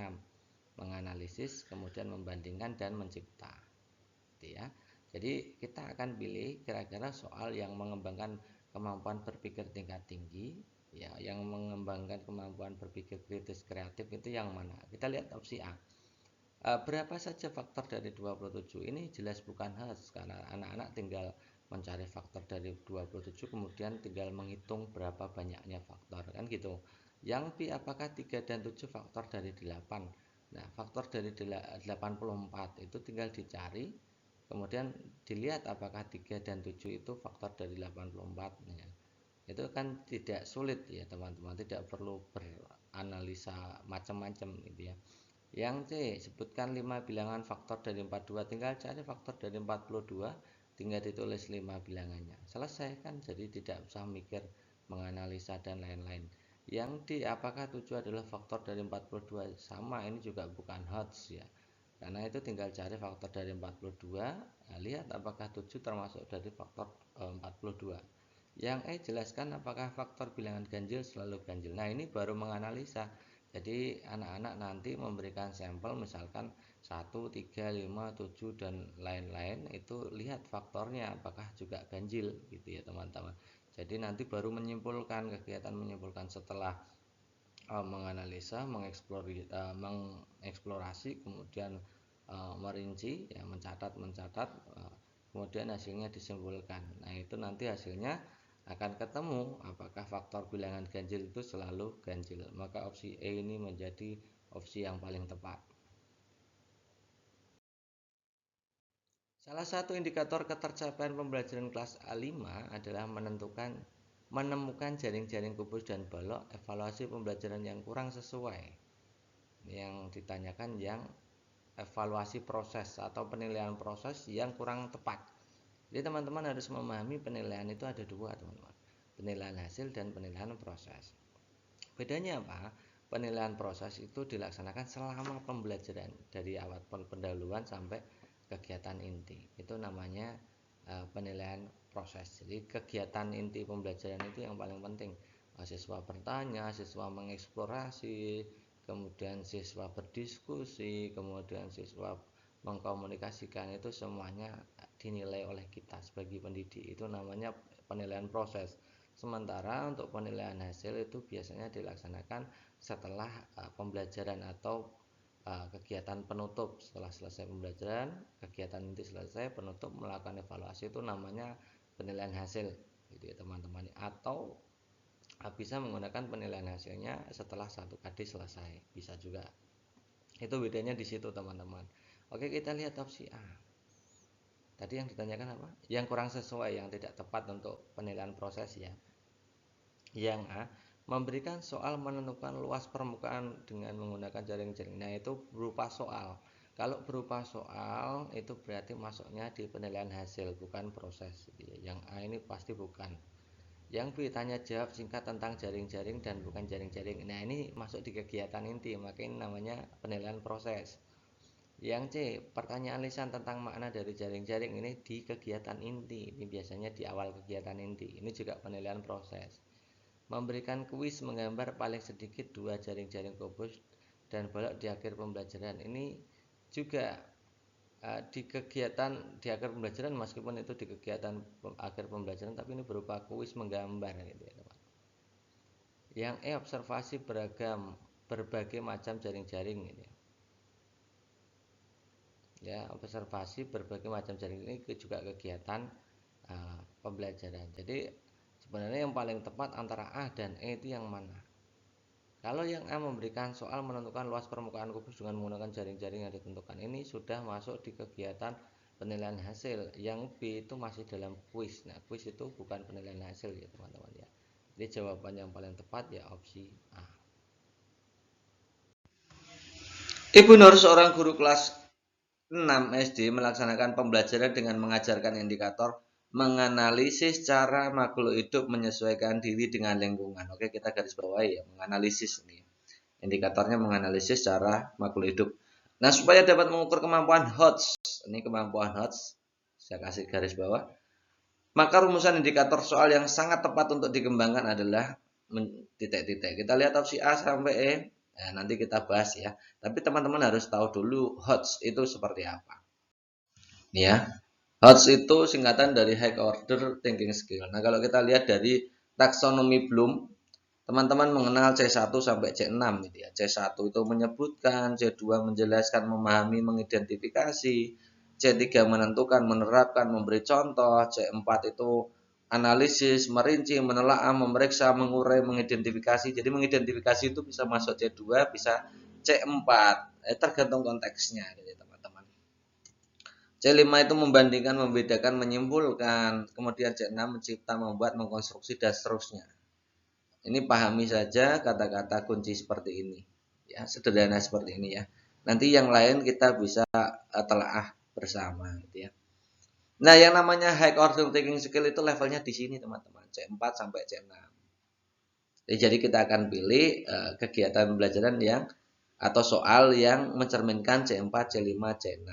menganalisis, kemudian membandingkan dan mencipta. Gitu ya. Jadi kita akan pilih kira-kira soal yang mengembangkan kemampuan berpikir tingkat tinggi, ya, yang mengembangkan kemampuan berpikir kritis kreatif itu yang mana? Kita lihat opsi A. Berapa saja faktor dari 27? Ini jelas bukan harus, karena anak-anak tinggal mencari faktor dari 27 kemudian tinggal menghitung berapa banyaknya faktor, kan gitu. Yang B, apakah 3 dan 7 faktor dari 8? Nah, faktor dari 84 itu tinggal dicari, kemudian dilihat apakah 3 dan 7 itu faktor dari 84 ya. Itu kan tidak sulit ya teman-teman, tidak perlu beranalisa macam-macam gitu ya. Yang C, sebutkan 5 bilangan faktor dari 42, tinggal cari faktor dari 42, tinggal ditulis 5 bilangannya. Selesai kan, jadi tidak usah mikir menganalisa dan lain-lain. Yang D, apakah 7 adalah faktor dari 42? Sama, ini juga bukan HOTS ya. Karena itu tinggal cari faktor dari 42, nah, lihat apakah 7 termasuk dari faktor 42. Yang E, jelaskan apakah faktor bilangan ganjil selalu ganjil. Nah, ini baru menganalisa. Jadi anak-anak nanti memberikan sampel misalkan 1, 3, 5, 7 dan lain-lain, itu lihat faktornya apakah juga ganjil gitu ya teman-teman. Jadi nanti baru menyimpulkan, kegiatan menyimpulkan setelah menganalisa, mengeksplorasi, kemudian merinci, ya, mencatat, kemudian hasilnya disimpulkan. Nah, itu nanti hasilnya akan ketemu apakah faktor bilangan ganjil itu selalu ganjil. Maka opsi E ini menjadi opsi yang paling tepat. Salah satu indikator ketercapaian pembelajaran kelas A5 adalah menemukan jaring-jaring kubus dan balok, evaluasi pembelajaran yang kurang sesuai. Yang ditanyakan yang evaluasi proses atau penilaian proses yang kurang tepat. Jadi teman-teman harus memahami penilaian itu ada dua, teman-teman. Penilaian hasil dan penilaian proses. Bedanya apa? Penilaian proses itu dilaksanakan selama pembelajaran dari awal pendahuluan sampai kegiatan inti. Itu namanya penilaian proses. Jadi kegiatan inti pembelajaran itu yang paling penting. Siswa bertanya, siswa mengeksplorasi, kemudian siswa berdiskusi, kemudian siswa mengkomunikasikan, itu semuanya dinilai oleh kita sebagai pendidik. Itu namanya penilaian proses. Sementara untuk penilaian hasil itu biasanya dilaksanakan setelah pembelajaran atau kegiatan penutup. Setelah selesai pembelajaran, kegiatan inti selesai, penutup melakukan evaluasi, itu namanya penilaian hasil gitu ya teman-teman. Atau bisa menggunakan penilaian hasilnya setelah 1 KD selesai, bisa juga. Itu bedanya di situ teman-teman. Oke, kita lihat opsi A. Tadi yang ditanyakan apa? Yang kurang sesuai, yang tidak tepat untuk penilaian proses ya. Yang A, memberikan soal menentukan luas permukaan dengan menggunakan jaring-jaring. Nah, itu berupa soal. Kalau berupa soal itu berarti masuknya di penilaian hasil, bukan proses. Yang A ini pasti bukan. Yang B, tanya jawab singkat tentang jaring-jaring dan bukan jaring-jaring. Nah, ini masuk di kegiatan inti, maka ini namanya penilaian proses. Yang C, pertanyaan lisan tentang makna dari jaring-jaring, ini di kegiatan inti. Ini biasanya di awal kegiatan inti. Ini juga penilaian proses. Memberikan kuis menggambar paling sedikit 2 jaring-jaring kubus dan balok di akhir pembelajaran. Ini juga di kegiatan di akhir pembelajaran, meskipun itu di kegiatan akhir pembelajaran, tapi ini berupa kuis menggambar gitu ya teman. Yang E, observasi berbagai macam jaring-jaring ini. Ya, observasi berbagai macam jaring ini juga kegiatan pembelajaran. Jadi sebenarnya yang paling tepat antara A dan E itu yang mana? Kalau yang A memberikan soal menentukan luas permukaan kubus dengan menggunakan jaring-jaring yang ditentukan, ini sudah masuk di kegiatan penilaian hasil. Yang B itu masih dalam kuis. Nah, kuis itu bukan penilaian hasil ya teman-teman ya. Jadi jawaban yang paling tepat ya opsi A. Ibu Nur, seorang guru kelas 6 SD, melaksanakan pembelajaran dengan mengajarkan indikator menganalisis cara makhluk hidup menyesuaikan diri dengan lingkungan. Oke, kita garis bawahi ya, menganalisis ini. Indikatornya menganalisis cara makhluk hidup. Nah, supaya dapat mengukur kemampuan HOTS, ini kemampuan HOTS, saya kasih garis bawah. Maka rumusan indikator soal yang sangat tepat untuk dikembangkan adalah titik-titik. Kita lihat opsi A sampai E. Nah, nanti kita bahas ya. Tapi teman-teman harus tahu dulu HOTS itu seperti apa. Ya, HOTS itu singkatan dari High Order Thinking Skill. Nah, kalau kita lihat dari taksonomi Bloom, teman-teman mengenal C1 sampai C6 gitu ya. C1 itu menyebutkan, C2 menjelaskan, memahami, mengidentifikasi, C3 menentukan, menerapkan, memberi contoh, C4 itu analisis, merinci, menelaah, memeriksa, mengurai, mengidentifikasi. Jadi mengidentifikasi itu bisa masuk C2, bisa C4, tergantung konteksnya gitu teman-teman. C5 itu membandingkan, membedakan, menyimpulkan, kemudian C6 mencipta, membuat, mengkonstruksi, dan seterusnya. Ini pahami saja kata-kata kunci seperti ini. Ya, sederhana seperti ini ya. Nanti yang lain kita bisa telaah bersama gitu ya. Nah, yang namanya high order thinking skill itu levelnya di sini teman-teman, C4 sampai C6. Jadi kita akan pilih kegiatan pembelajaran yang atau soal yang mencerminkan C4, C5, C6.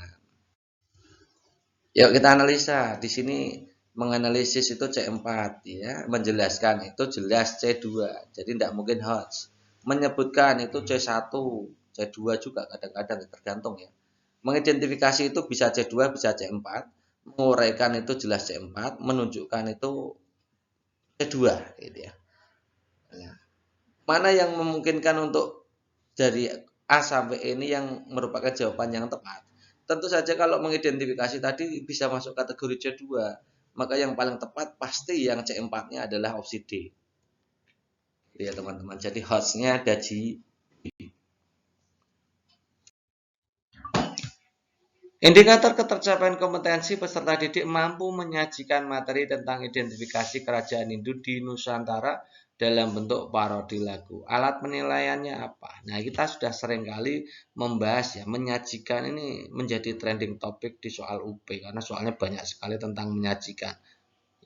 Yuk kita analisa. Di sini menganalisis itu C4 ya, menjelaskan itu jelas C2. Jadi tidak mungkin HOTS. Menyebutkan itu C1, C2 juga kadang-kadang tergantung ya. Mengidentifikasi itu bisa C2, bisa C4. Menguraikan itu jelas C4, menunjukkan itu C2 gitu ya. Nah, mana yang memungkinkan untuk dari A sampai E ini yang merupakan jawaban yang tepat? Tentu saja kalau mengidentifikasi tadi bisa masuk kategori C2, maka yang paling tepat pasti yang C4-nya adalah opsi D. Ya teman-teman, jadi hostnya gaji. Indikator ketercapaian kompetensi peserta didik mampu menyajikan materi tentang identifikasi kerajaan Hindu di Nusantara dalam bentuk parodi lagu. Alat penilaiannya apa? Nah, kita sudah sering kali membahas ya, menyajikan ini menjadi trending topik di soal UP karena soalnya banyak sekali tentang menyajikan.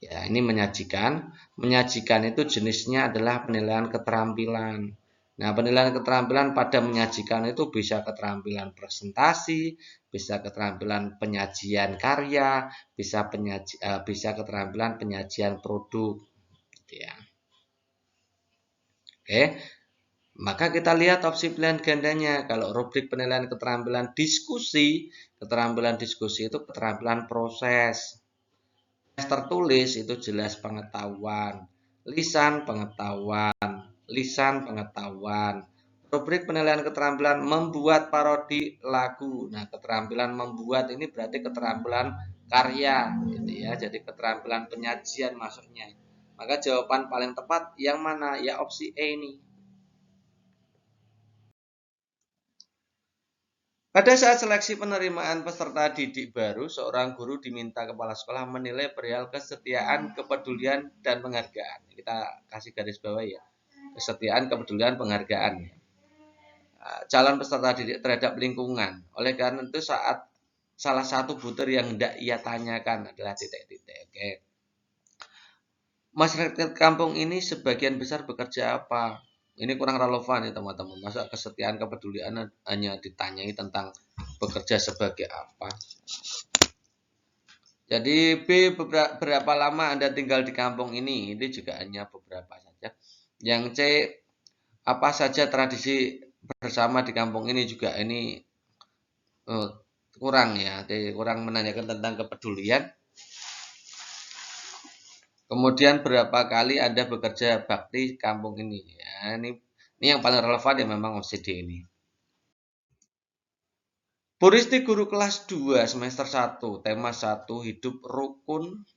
Ya, ini menyajikan. Menyajikan itu jenisnya adalah penilaian keterampilan. Nah, penilaian keterampilan pada menyajikan itu bisa keterampilan presentasi, bisa keterampilan penyajian karya, bisa keterampilan penyajian produk, gitu ya. Oke, maka kita lihat opsi pilihan gandanya. Kalau rubrik penilaian keterampilan diskusi itu keterampilan proses. Tertulis itu jelas pengetahuan, lisan pengetahuan. Rubrik penilaian keterampilan membuat parodi lagu. Nah, keterampilan membuat ini berarti keterampilan karya gitu ya. Jadi keterampilan penyajian masuknya. Maka jawaban paling tepat yang mana? Ya opsi E ini. Pada saat seleksi penerimaan peserta didik baru, seorang guru diminta kepala sekolah menilai perihal kesetiaan, kepedulian, dan penghargaan. Kita kasih garis bawah ya. Kesetiaan, kepedulian, penghargaan. Calon peserta didik terhadap lingkungan. Oleh karena itu saat salah satu butir yang hendak ia tanyakan adalah titik-titik. Oke. Masyarakat kampung ini sebagian besar bekerja apa? Ini kurang relevan ya teman-teman. Masa kesetiaan, kepedulian hanya ditanyai tentang bekerja sebagai apa? Jadi B, berapa lama Anda tinggal di kampung ini? Ini juga hanya beberapa saja. Yang C, apa saja tradisi bersama di kampung ini juga ini kurang ya. Kurang menanyakan tentang kepedulian. Kemudian berapa kali Anda bekerja bakti kampung ini? Ya, ini yang paling relevan ya memang OCD ini. Puristi guru kelas 2 semester 1, tema 1 hidup rukun.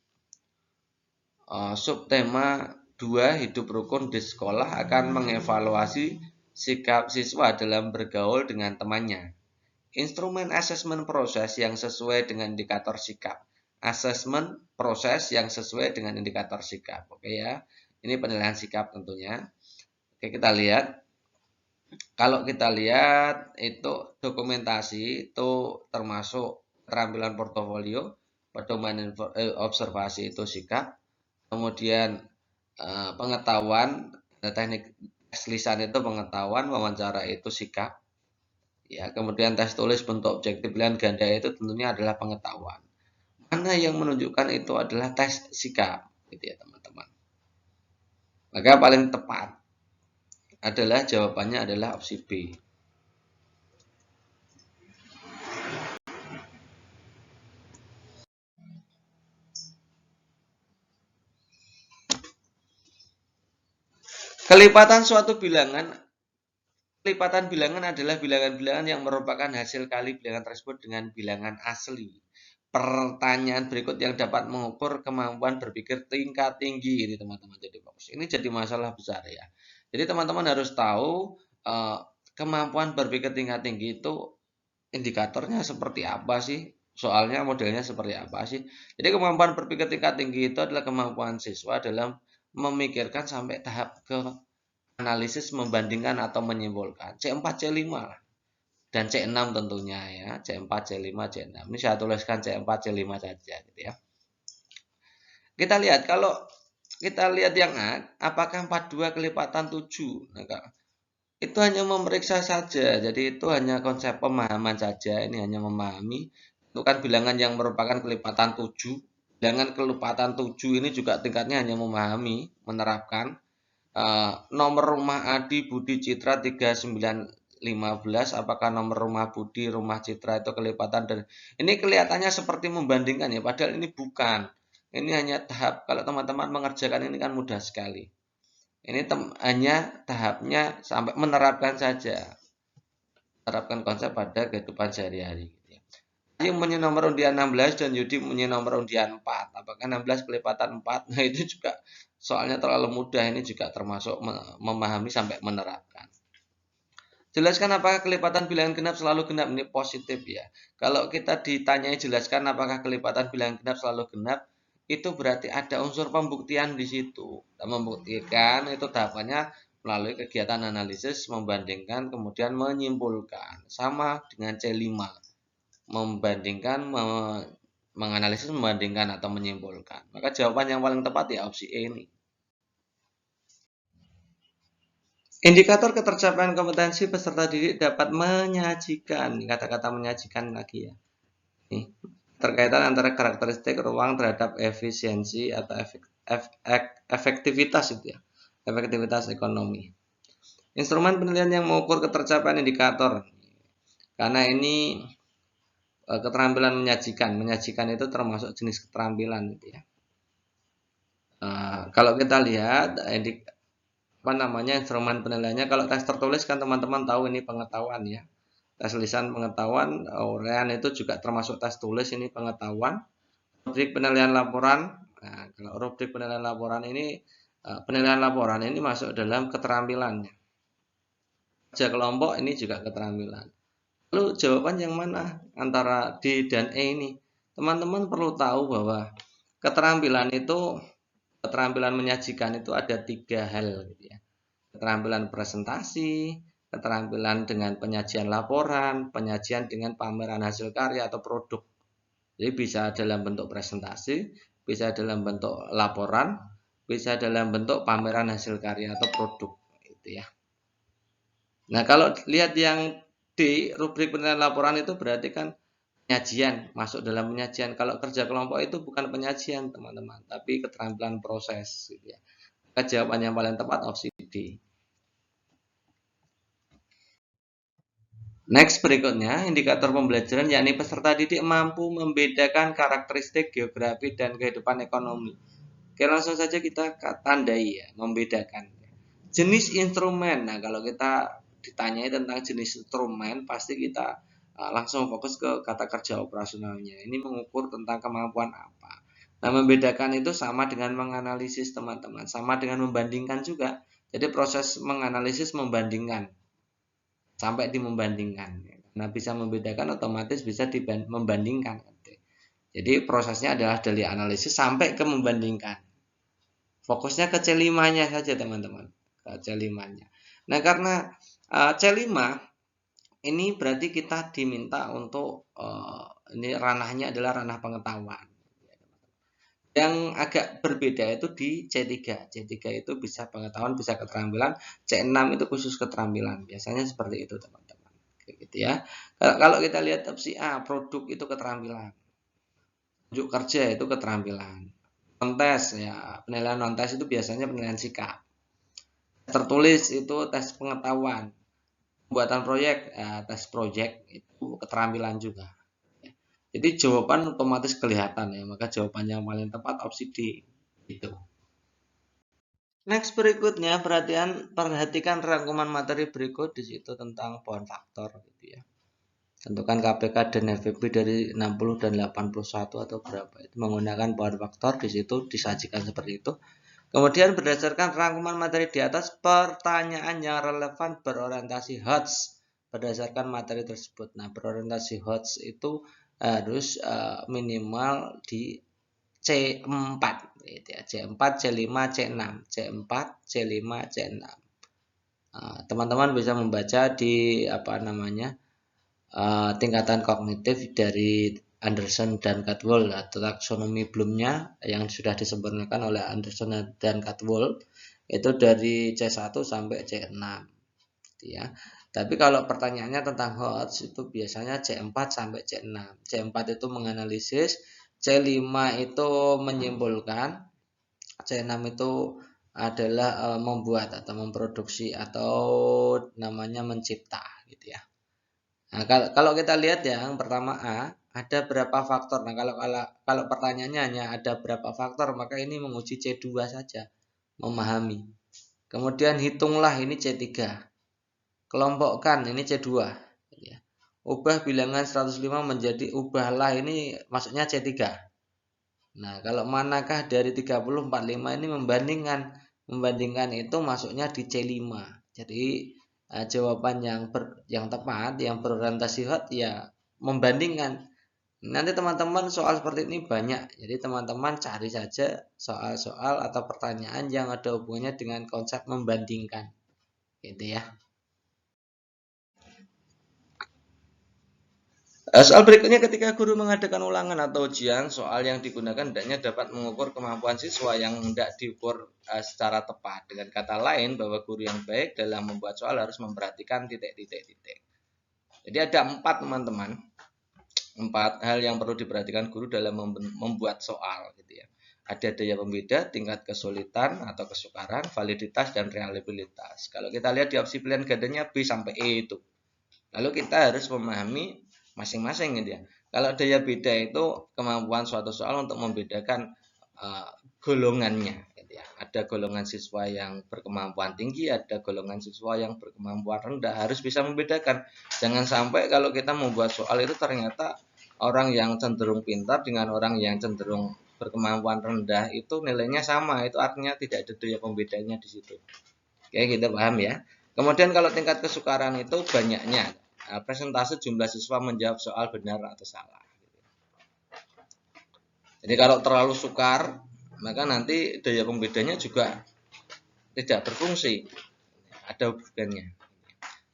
Subtema 2 hidup rukun di sekolah akan mengevaluasi sikap siswa dalam bergaul dengan temannya. Instrumen asesmen proses yang sesuai dengan indikator sikap. Asesmen proses yang sesuai dengan indikator sikap. Oke ya. Ini penilaian sikap tentunya. Oke, kita lihat. Kalau kita lihat itu dokumentasi itu termasuk keterampilan portofolio, pedoman observasi itu sikap, kemudian pengetahuan, teknik tes lisan itu pengetahuan, wawancara itu sikap, ya, kemudian tes tulis bentuk objektif pilihan ganda itu tentunya adalah pengetahuan. Mana yang menunjukkan itu adalah tes sikap, gitu ya teman-teman. Maka paling tepat adalah jawabannya adalah opsi B. Kelipatan suatu bilangan, kelipatan bilangan adalah bilangan-bilangan yang merupakan hasil kali bilangan tersebut dengan bilangan asli. Pertanyaan berikut yang dapat mengukur kemampuan berpikir tingkat tinggi ini teman-teman, jadi fokus. Ini jadi masalah besar ya. Jadi teman-teman harus tahu kemampuan berpikir tingkat tinggi itu indikatornya seperti apa sih? Soalnya modelnya seperti apa sih? Jadi kemampuan berpikir tingkat tinggi itu adalah kemampuan siswa dalam memikirkan sampai tahap ke analisis, membandingkan atau menyimpulkan. C4, C5 lah. Dan C6 tentunya ya. C4, C5, C6. Ini saya tuliskan C4, C5 saja gitu ya. Kita lihat kalau kita lihat yang A, apakah 42 kelipatan 7? Nah, itu hanya memeriksa saja. Jadi itu hanya konsep pemahaman saja. Ini hanya memahami. Itu kan bilangan yang merupakan kelipatan 7. Bilangan kelipatan 7 ini juga tingkatnya hanya memahami, menerapkan. Nomor rumah Adi, Budi, Citra 3915. Apakah nomor rumah Budi, rumah Citra itu kelipatan? Dan ini kelihatannya seperti membandingkan ya, padahal ini bukan. Ini hanya tahap. Kalau teman-teman mengerjakan ini kan mudah sekali. Ini hanya tahapnya sampai menerapkan saja. Menerapkan konsep pada kehidupan sehari-hari. Ayu punya nomor undian 16 dan Yudi punya nomor undian 4. Apakah 16 kelipatan 4? Nah itu juga soalnya terlalu mudah. Ini juga termasuk memahami sampai menerapkan. Jelaskan apakah kelipatan bilangan genap selalu genap. Ini positif ya. Kalau kita ditanyai jelaskan apakah kelipatan bilangan genap selalu genap, itu berarti ada unsur pembuktian di situ. Kita membuktikan itu tahapannya melalui kegiatan analisis, membandingkan, kemudian menyimpulkan. Sama dengan C5. Membandingkan, menganalisis, membandingkan atau menyimpulkan. Maka jawaban yang paling tepat ya opsi E ini. Indikator ketercapaian kompetensi peserta didik dapat menyajikan, kata-kata menyajikan lagi ya. Nih, terkaitan antara karakteristik ruang terhadap efisiensi atau efektivitas itu ya. Efektivitas ekonomi. Instrumen penilaian yang mengukur ketercapaian indikator. Karena ini keterampilan menyajikan itu termasuk jenis keterampilan gitu ya. Kalau kita lihat instrumen penilaiannya, kalau tes tertulis kan teman-teman tahu ini pengetahuan ya. Tes lisan pengetahuan, uraian itu juga termasuk tes tulis, ini pengetahuan. Rubrik penilaian laporan. Nah, kalau rubrik penilaian laporan ini masuk dalam keterampilannya. Kerja kelompok ini juga keterampilan. Lalu jawaban yang mana antara D dan E ini? Teman-teman perlu tahu bahwa keterampilan menyajikan itu ada 3 hal gitu ya. Keterampilan presentasi, keterampilan dengan penyajian laporan, penyajian dengan pameran hasil karya atau produk. Jadi bisa dalam bentuk presentasi, bisa dalam bentuk laporan, bisa dalam bentuk pameran hasil karya atau produk gitu ya. Nah, kalau lihat yang di rubrik penilaian laporan itu berarti kan penyajian, masuk dalam penyajian. Kalau kerja kelompok itu bukan penyajian teman-teman, tapi keterampilan proses gitu ya. Maka jawaban yang paling tepat opsi D. Next berikutnya, indikator pembelajaran yakni peserta didik mampu membedakan karakteristik geografi dan kehidupan ekonomi. Oke, langsung saja kita tandai ya, membedakan. Jenis instrumen. Nah, kalau kita ditanyai tentang jenis instrumen, pasti kita langsung fokus ke kata kerja operasionalnya. Ini mengukur tentang kemampuan apa. Nah, membedakan itu sama dengan menganalisis teman-teman, sama dengan membandingkan juga. Jadi proses menganalisis membandingkan, sampai di membandingkan. Nah, bisa membedakan otomatis bisa membandingkan. Jadi prosesnya adalah dari analisis sampai ke membandingkan. Fokusnya ke C5-nya saja teman-teman. C5-nya. Nah, karena C5 ini berarti kita diminta untuk ini ranahnya adalah ranah pengetahuan. Yang agak berbeda itu di C3. C3 itu bisa pengetahuan, bisa keterampilan. C6 itu khusus keterampilan. Biasanya seperti itu, teman-teman. Gitu ya. Kalau kita lihat opsi A, produk itu keterampilan. Unjuk kerja itu keterampilan. Non-tes ya, penilaian non-tes itu biasanya penilaian sikap. Tertulis itu tes pengetahuan. Pembuatan proyek, tes proyek itu keterampilan juga. Jadi jawaban otomatis kelihatan ya, maka jawaban yang paling tepat opsi D. Itu. Next berikutnya perhatikan rangkuman materi berikut di situ tentang pohon faktor gitu ya. Tentukan KPK dan FVP dari 60 dan 81 atau berapa itu menggunakan pohon faktor di situ disajikan seperti itu. Kemudian berdasarkan rangkuman materi di atas, pertanyaan yang relevan berorientasi HOTS berdasarkan materi tersebut. Nah, berorientasi HOTS itu harus minimal di C4 gitu ya. C4, C5, C6, C4, C5, C6. Teman-teman bisa membaca di tingkatan kognitif dari Anderson dan Catwall atau taksonomi Bloomnya yang sudah disempurnakan oleh Anderson dan Catwall itu dari C1 sampai C6 gitu ya. Tapi kalau pertanyaannya tentang HOTS itu biasanya C4 sampai C6. C4 itu menganalisis, C5 itu menyimpulkan, C6 itu adalah membuat atau memproduksi atau namanya mencipta gitu ya. Nah, kalau kita lihat yang pertama A, ada berapa faktor. Nah, kalau pertanyaannya hanya ada berapa faktor, maka ini menguji C2 saja, memahami. Kemudian hitunglah ini C3. Kelompokkan ini C2. Ya. Ubah bilangan 105 menjadi ubahlah ini maksudnya C3. Nah, kalau manakah dari 30 45 ini membandingkan itu masuknya di C5. Jadi jawaban yang tepat yang berorientasi hot ya membandingkan. Nanti teman-teman soal seperti ini banyak. Jadi teman-teman cari saja soal-soal atau pertanyaan yang ada hubungannya dengan konsep membandingkan. Gitu ya. Soal berikutnya, ketika guru mengadakan ulangan atau ujian, soal yang digunakan hendaknya dapat mengukur kemampuan siswa yang hendak diukur secara tepat. Dengan kata lain, bahwa guru yang baik dalam membuat soal harus memperhatikan titik-titik. Jadi ada 4 teman-teman, 4 hal yang perlu diperhatikan guru dalam membuat soal gitu ya. Ada daya pembeda, tingkat kesulitan atau kesukaran, validitas dan reliabilitas. Kalau kita lihat di opsi pilihan gandanya B sampai E itu. Lalu kita harus memahami masing-masing gitu ya. Kalau daya beda itu kemampuan suatu soal untuk membedakan golongannya gitu ya. Ada golongan siswa yang berkemampuan tinggi, ada golongan siswa yang berkemampuan rendah. Harus bisa membedakan. Jangan sampai kalau kita membuat soal itu ternyata orang yang cenderung pintar dengan orang yang cenderung berkemampuan rendah itu nilainya sama. Itu artinya tidak ada daya pembedanya di situ. Oke, kita paham ya. Kemudian kalau tingkat kesukaran itu banyaknya presentase jumlah siswa menjawab soal benar atau salah. Jadi kalau terlalu sukar, maka nanti daya pembedanya juga tidak berfungsi. Ada hubungannya.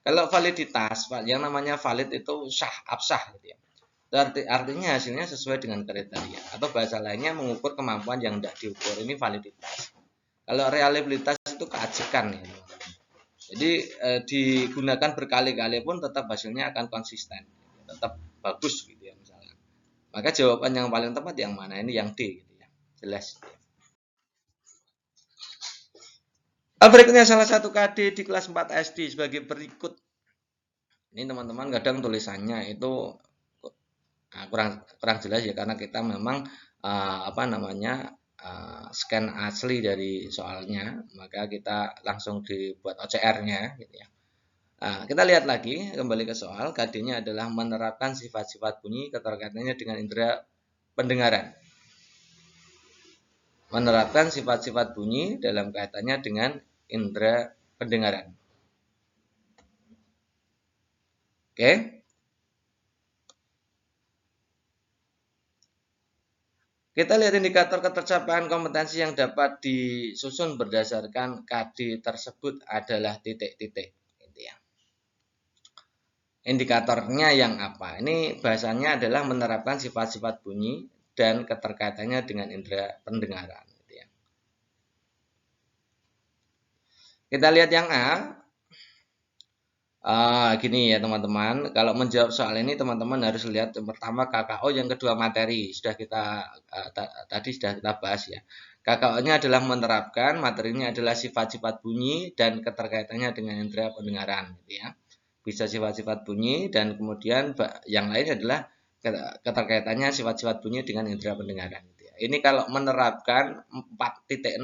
Kalau validitas, yang namanya valid itu sah, absah gitu ya. Artinya hasilnya sesuai dengan kriteria. Atau bahasa lainnya mengukur kemampuan yang tidak diukur. Ini validitas. Kalau reliabilitas itu keajekan ya. Jadi digunakan berkali-kali pun tetap hasilnya akan konsisten, tetap bagus gitu ya misalnya. Maka jawaban yang paling tepat yang mana? Ini yang D gitu ya, jelas. Berikutnya salah satu KD di kelas 4 SD sebagai berikut. Ini teman-teman kadang tulisannya itu kurang jelas ya karena kita memang scan asli dari soalnya, maka kita langsung dibuat OCR-nya gitu ya. Nah, kita lihat lagi kembali ke soal. KD-nya adalah menerapkan sifat-sifat bunyi keterkaitannya dengan indera pendengaran. Menerapkan sifat-sifat bunyi dalam kaitannya dengan indera pendengaran. Oke. Kita lihat indikator ketercapaian kompetensi yang dapat disusun berdasarkan KD tersebut adalah titik-titik. Indikatornya yang apa? Ini bahasanya adalah menerapkan sifat-sifat bunyi dan keterkaitannya dengan indera pendengaran. Gitu ya. Kita lihat yang A. Gini ya teman-teman, kalau menjawab soal ini teman-teman harus lihat yang pertama KKO, yang kedua materi. Sudah kita tadi sudah kita bahas ya. KKO-nya adalah menerapkan, materinya adalah sifat-sifat bunyi dan keterkaitannya dengan indera pendengaran, gitu ya. Bisa sifat-sifat bunyi dan kemudian yang lain adalah keterkaitannya sifat-sifat bunyi dengan indera pendengaran, gitu ya. Ini kalau menerapkan 4.6,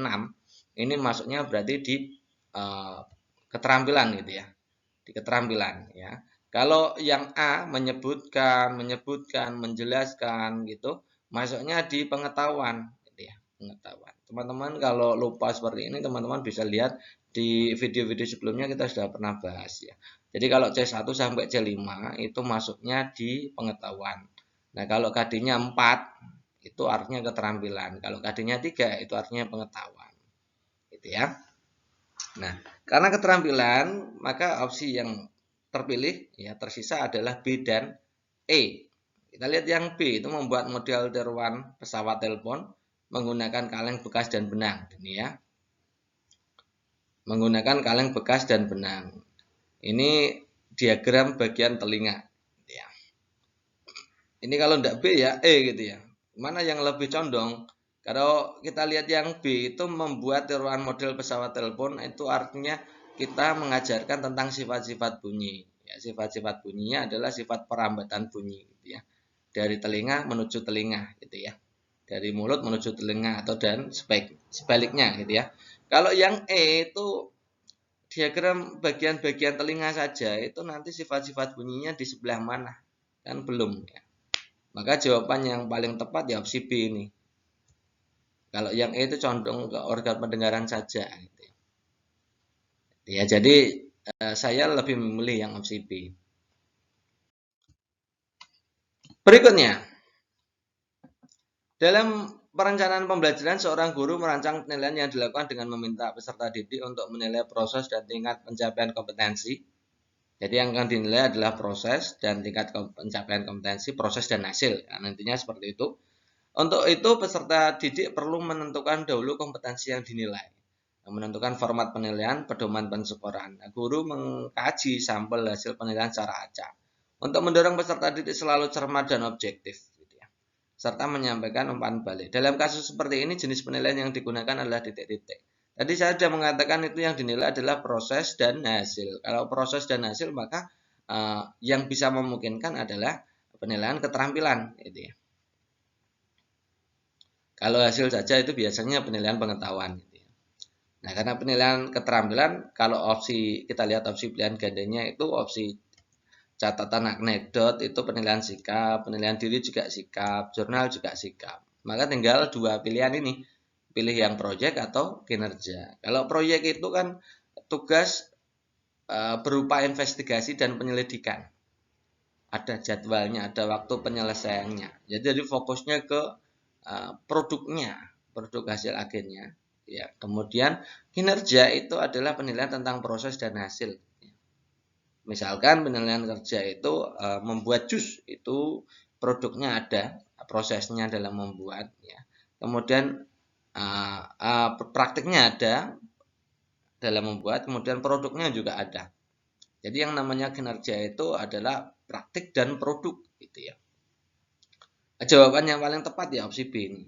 ini masuknya berarti di keterampilan gitu ya. Di keterampilan ya. Kalau yang A menyebutkan, menjelaskan gitu, masuknya di pengetahuan gitu ya, pengetahuan. Teman-teman kalau lupa seperti ini teman-teman bisa lihat di video-video sebelumnya kita sudah pernah bahas ya. Jadi kalau C1 sampai C5 itu masuknya di pengetahuan. Nah, kalau KD-nya 4 itu artinya keterampilan. Kalau KD-nya 3 itu artinya pengetahuan. Gitu ya. Nah, karena keterampilan, maka opsi yang terpilih ya tersisa adalah B dan E. Kita lihat yang B itu membuat model tiruan pesawat telepon menggunakan kaleng bekas dan benang. Ini ya. Menggunakan kaleng bekas dan benang. Ini diagram bagian telinga. Ya. Ini kalau tidak B ya E gitu ya. Mana yang lebih condong? Kalau kita lihat yang B itu membuat tiruan model pesawat telepon, itu artinya kita mengajarkan tentang sifat-sifat bunyi. Ya, sifat-sifat bunyinya adalah sifat perambatan bunyi, gitu ya. Dari telinga menuju telinga, gitu ya. Dari mulut menuju telinga atau dan sebaliknya, gitu ya. Kalau yang E itu diagram bagian-bagian telinga saja, itu nanti sifat-sifat bunyinya di sebelah mana? Kan belum. Ya. Maka jawaban yang paling tepat ya opsi B ini. Kalau yang E itu condong ke organ pendengaran saja. Gitu. Ya, jadi saya lebih memilih yang opsi B. Berikutnya, dalam perencanaan pembelajaran, seorang guru merancang penilaian yang dilakukan dengan meminta peserta didik untuk menilai proses dan tingkat pencapaian kompetensi. Jadi yang akan dinilai adalah proses dan tingkat pencapaian kompetensi, proses dan hasil. Nah, nantinya seperti itu. Untuk itu peserta didik perlu menentukan dahulu kompetensi yang dinilai, menentukan format penilaian, pedoman pensyukuran. Nah, guru mengkaji sampel hasil penilaian secara acak untuk mendorong peserta didik selalu cermat dan objektif, gitu ya, serta menyampaikan umpan balik. Dalam kasus seperti ini jenis penilaian yang digunakan adalah titik-titik. Tadi saya sudah mengatakan itu yang dinilai adalah proses dan hasil. Kalau proses dan hasil maka yang bisa memungkinkan adalah penilaian keterampilan, gitu ya. Kalau hasil saja itu biasanya penilaian pengetahuan. Gitu ya. Nah, karena penilaian keterampilan, kalau opsi kita lihat opsi pilihan gandanya itu opsi catatan anekdot itu penilaian sikap, penilaian diri juga sikap, jurnal juga sikap. Maka tinggal dua pilihan ini, pilih yang proyek atau kinerja. Kalau proyek itu kan tugas berupa investigasi dan penyelidikan. Ada jadwalnya, ada waktu penyelesaiannya. Jadi fokusnya ke produknya, produk hasil akhirnya. Ya, kemudian kinerja itu adalah penilaian tentang proses dan hasil. Misalkan penilaian kerja itu membuat jus, itu produknya ada, prosesnya dalam membuat. Ya. Kemudian praktiknya ada dalam membuat, kemudian produknya juga ada. Jadi yang namanya kinerja itu adalah praktik dan produk, gitu ya. Jawaban yang paling tepat ya opsi B ini.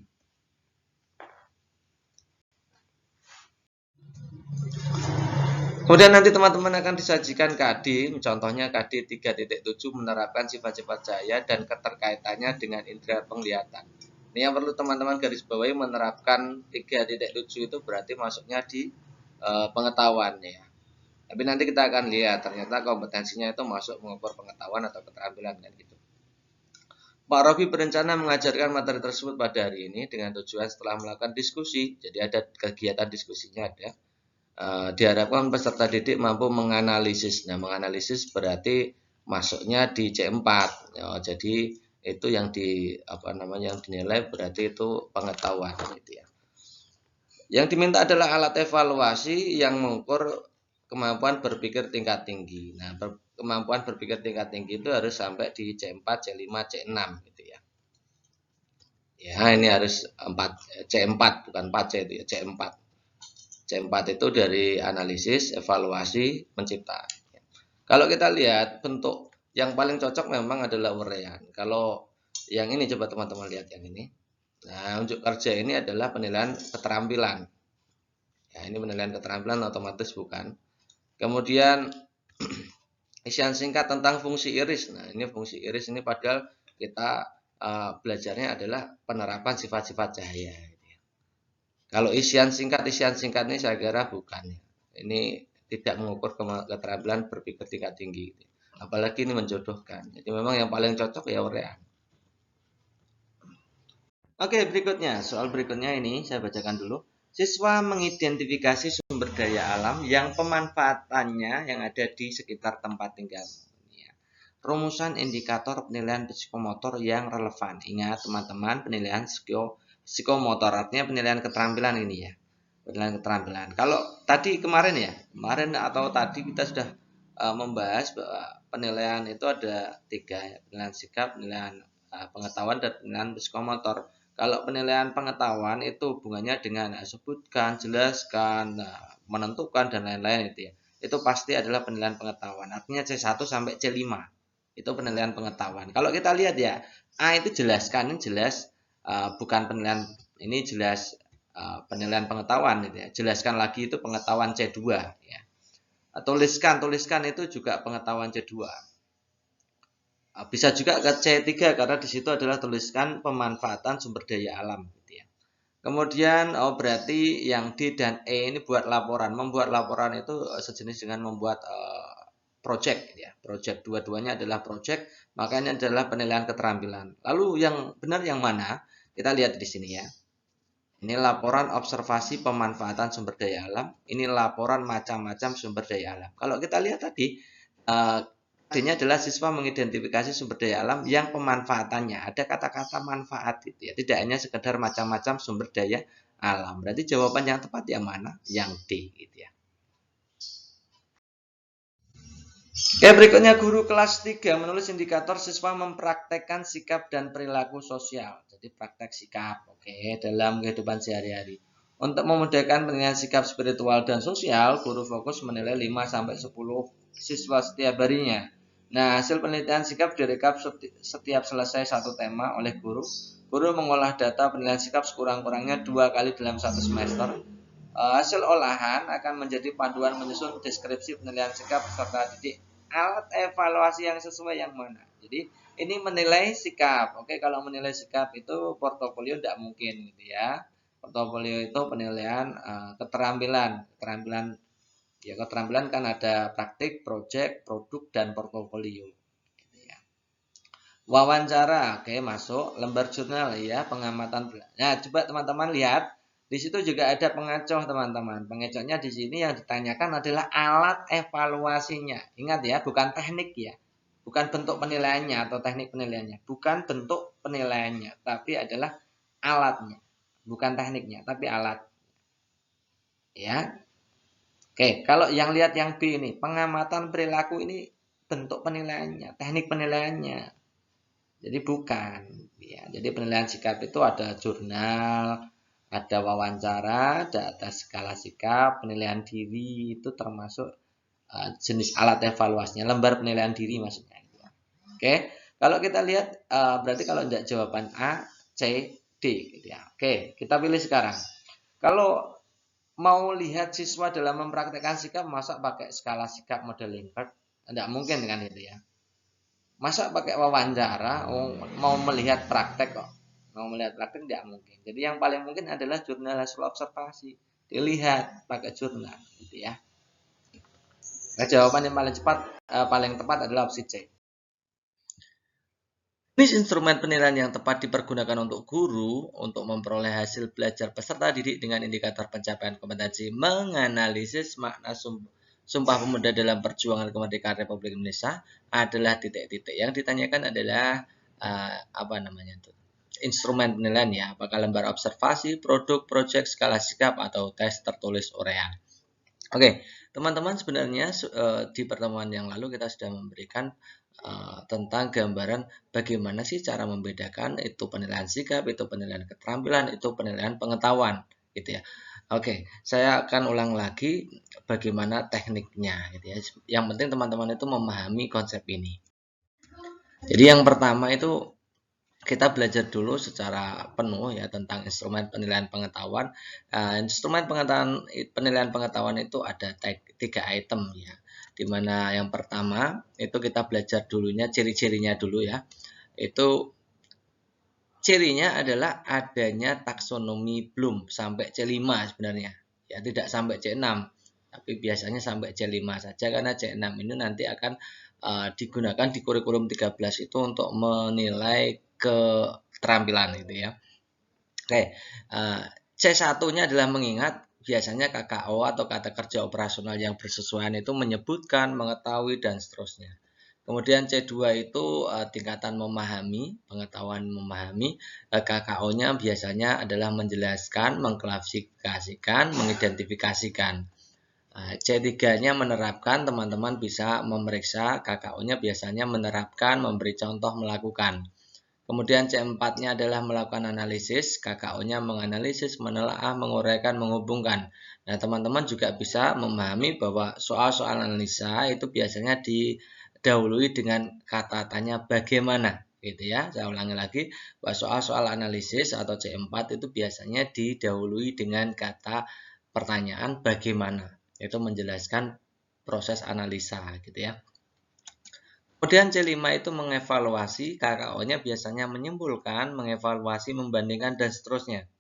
Kemudian nanti teman-teman akan disajikan KD, contohnya KD 3.7 menerapkan sifat-sifat cahaya dan keterkaitannya dengan indera penglihatan. Ini yang perlu teman-teman garis bawahi, menerapkan 3.7 itu berarti masuknya di pengetahuan ya. Tapi nanti kita akan lihat ternyata kompetensinya itu masuk mengukur pengetahuan atau keterampilan kan gitu. Pak Robi berencana mengajarkan materi tersebut pada hari ini dengan tujuan setelah melakukan diskusi, jadi ada kegiatan diskusinya ada. Diharapkan peserta didik mampu menganalisis. Nah, menganalisis berarti masuknya di C4. Ya, jadi itu yang yang dinilai berarti itu pengetahuan gitu ya. Yang diminta adalah alat evaluasi yang mengukur kemampuan berpikir tingkat tinggi. Nah, kemampuan berpikir tingkat tinggi itu harus sampai di C4, C5, C6 gitu ya. Ya, ini harus 4 C4 bukan 4C itu ya, C4. C4 itu dari analisis, evaluasi, mencipta. Kalau kita lihat bentuk yang paling cocok memang adalah uraian. Kalau yang ini coba teman-teman lihat yang ini. Nah, unjuk kerja ini adalah penilaian keterampilan. Ya, ini penilaian keterampilan otomatis bukan. Kemudian isian singkat tentang fungsi iris. Nah, ini fungsi iris ini padahal kita belajarnya adalah penerapan sifat-sifat cahaya. Kalau isian singkat ini saya kira bukan. Ini tidak mengukur keterampilan berpikir tingkat tinggi. Apalagi ini menjodohkan. Jadi memang yang paling cocok ya urean. Oke, berikutnya. Soal berikutnya ini saya bacakan dulu. Siswa mengidentifikasi sumber daya alam yang pemanfaatannya yang ada di sekitar tempat tinggal. Rumusan indikator penilaian psikomotor yang relevan. Ingat teman-teman, penilaian psikomotor artinya penilaian keterampilan ini ya. Penilaian keterampilan. Kalau tadi kemarin atau tadi kita sudah membahas bahwa penilaian itu ada 3 ya. Penilaian sikap, penilaian pengetahuan, dan penilaian psikomotor. Kalau penilaian pengetahuan itu hubungannya dengan sebutkan, jelaskan, menentukan, dan lain-lain itu ya. Itu pasti adalah penilaian pengetahuan. Artinya C1 sampai C5. Itu penilaian pengetahuan. Kalau kita lihat ya, A itu jelaskan, ini jelas bukan penilaian, ini jelas penilaian pengetahuan gitu ya. Jelaskan lagi itu pengetahuan C2 ya. Tuliskan itu juga pengetahuan C2. Bisa juga ke C3 karena di situ adalah tuliskan pemanfaatan sumber daya alam gitu ya. Kemudian berarti yang D dan E ini buat laporan. Membuat laporan itu sejenis dengan membuat project ya. Project dua-duanya adalah project, makanya adalah penilaian keterampilan. Lalu yang benar yang mana? Kita lihat di sini ya. Ini laporan observasi pemanfaatan sumber daya alam. Ini laporan macam-macam sumber daya alam. Kalau kita lihat tadi, artinya adalah siswa mengidentifikasi sumber daya alam yang pemanfaatannya. Ada kata-kata manfaat gitu ya. Tidak hanya sekedar macam-macam sumber daya alam. Berarti jawaban yang tepat yang mana? Yang D gitu ya. Oke, berikutnya guru kelas 3 menulis indikator siswa mempraktekkan sikap dan perilaku sosial. Jadi praktek sikap, oke, dalam kehidupan sehari-hari. Untuk memudahkan penilaian sikap spiritual dan sosial, guru fokus menilai 5 sampai 10 siswa setiap harinya. Nah, hasil penelitian sikap direkap setiap selesai satu tema oleh guru. Guru mengolah data penilaian sikap sekurang-kurangnya 2 kali dalam satu semester. Hasil olahan akan menjadi panduan menyusun deskripsi penilaian sikap serta didik. Alat evaluasi yang sesuai yang mana. Jadi ini menilai sikap. Oke, kalau menilai sikap itu portofolio tidak mungkin gitu ya. Portofolio itu penilaian keterampilan. Keterampilan kan ada praktik, project, produk, dan portofolio. Gitu ya. Wawancara, oke, masuk. Lembar jurnal ya, pengamatan. Nah, coba teman-teman lihat. Di situ juga ada pengecoh teman-teman. Pengecohnya di sini yang ditanyakan adalah alat evaluasinya. Ingat ya, bukan teknik ya. Bukan bentuk penilaiannya atau teknik penilaiannya. Bukan bentuk penilaiannya, tapi adalah alatnya. Bukan tekniknya, tapi alat. Ya. Oke, kalau yang lihat yang B ini, pengamatan perilaku ini bentuk penilaiannya, teknik penilaiannya. Jadi bukan. Ya, jadi penilaian sikap itu ada jurnal, ada wawancara, ada skala sikap, penilaian diri itu termasuk jenis alat evaluasinya, lembar penilaian diri maksudnya. Oke, kalau kita lihat berarti kalau tidak jawaban A, C, D gitu ya. Oke, kita pilih sekarang. Kalau mau lihat siswa dalam mempraktekkan sikap, masa pakai skala sikap model Likert? Tidak mungkin kan itu ya. Masa pakai wawancara, mau melihat praktek kok. Mau melihat praktek tidak mungkin. Jadi yang paling mungkin adalah jurnal hasil observasi. Dilihat pakai jurnal gitu ya. Nah, jawaban yang paling tepat adalah opsi C. Jenis instrumen penilaian yang tepat dipergunakan untuk guru untuk memperoleh hasil belajar peserta didik dengan indikator pencapaian kompetensi menganalisis makna Sumpah Pemuda dalam perjuangan kemerdekaan Republik Indonesia adalah titik-titik. Yang ditanyakan adalah instrumen penilaian ya, apakah lembar observasi, produk, project, skala sikap, atau tes tertulis uraian. Oke, teman-teman sebenarnya di pertemuan yang lalu kita sudah memberikan tentang gambaran bagaimana sih cara membedakan itu penilaian sikap, itu penilaian keterampilan, itu penilaian pengetahuan, gitu ya. Oke, saya akan ulang lagi bagaimana tekniknya, gitu ya. Yang penting teman-teman itu memahami konsep ini. Jadi yang pertama itu kita belajar dulu secara penuh ya tentang instrumen penilaian pengetahuan. Instrumen penilaian pengetahuan itu ada 3 item ya. Dimana yang pertama itu kita belajar dulunya ciri-cirinya dulu ya. Itu cirinya adalah adanya taksonomi Bloom sampai C5 sebenarnya. Ya, tidak sampai C6. Tapi biasanya sampai C5 saja karena C6 ini nanti akan digunakan di kurikulum 13 itu untuk menilai keterampilan gitu ya. Oke, C1-nya adalah mengingat biasanya KKO atau kata kerja operasional yang bersesuaian itu menyebutkan, mengetahui, dan seterusnya. Kemudian C2 itu tingkatan memahami, pengetahuan memahami. KKO-nya biasanya adalah menjelaskan, mengklasifikasikan, mengidentifikasikan. C3-nya menerapkan, teman-teman bisa memeriksa. KKO-nya biasanya menerapkan, memberi contoh, melakukan. Kemudian C4-nya adalah melakukan analisis, KKO-nya menganalisis, menelaah, menguraikan, menghubungkan. Nah, teman-teman juga bisa memahami bahwa soal-soal analisa itu biasanya didahului dengan kata tanya bagaimana, gitu ya. Saya ulangi lagi, bahwa soal-soal analisis atau C4 itu biasanya didahului dengan kata pertanyaan bagaimana. Itu menjelaskan proses analisa, gitu ya. Kemudian C5 itu mengevaluasi, KKO-nya biasanya menyimpulkan, mengevaluasi, membandingkan, dan seterusnya.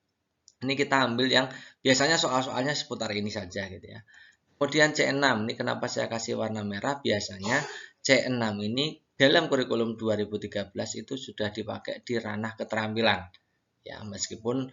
Ini kita ambil yang biasanya soal-soalnya seputar ini saja gitu ya. Kemudian C6, ini kenapa saya kasih warna merah, biasanya C6 ini dalam kurikulum 2013 itu sudah dipakai di ranah keterampilan. Ya, meskipun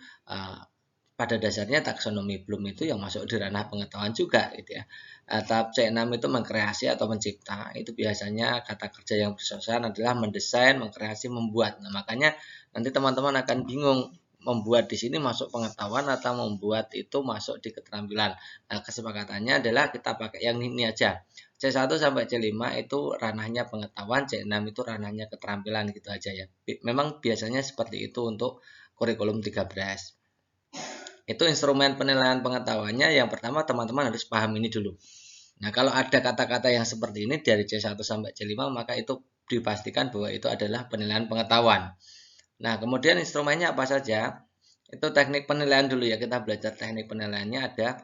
pada dasarnya taksonomi Bloom itu yang masuk di ranah pengetahuan juga gitu ya. Tahap C6 itu mengkreasi atau mencipta. Itu biasanya kata kerja yang bersesuaian adalah mendesain, mengkreasi, membuat. Nah, makanya nanti teman-teman akan bingung membuat di sini masuk pengetahuan atau membuat itu masuk di keterampilan. Nah, kesepakatannya adalah kita pakai yang ini aja. C1 sampai C5 itu ranahnya pengetahuan, C6 itu ranahnya keterampilan gitu aja ya. Memang biasanya seperti itu untuk kurikulum 13. Itu instrumen penilaian pengetahuannya. Yang pertama teman-teman harus paham ini dulu. Nah, kalau ada kata-kata yang seperti ini dari C1 sampai C5 maka itu dipastikan bahwa itu adalah penilaian pengetahuan. Nah, kemudian instrumennya apa saja? Itu teknik penilaian dulu ya. Kita belajar teknik penilaiannya ada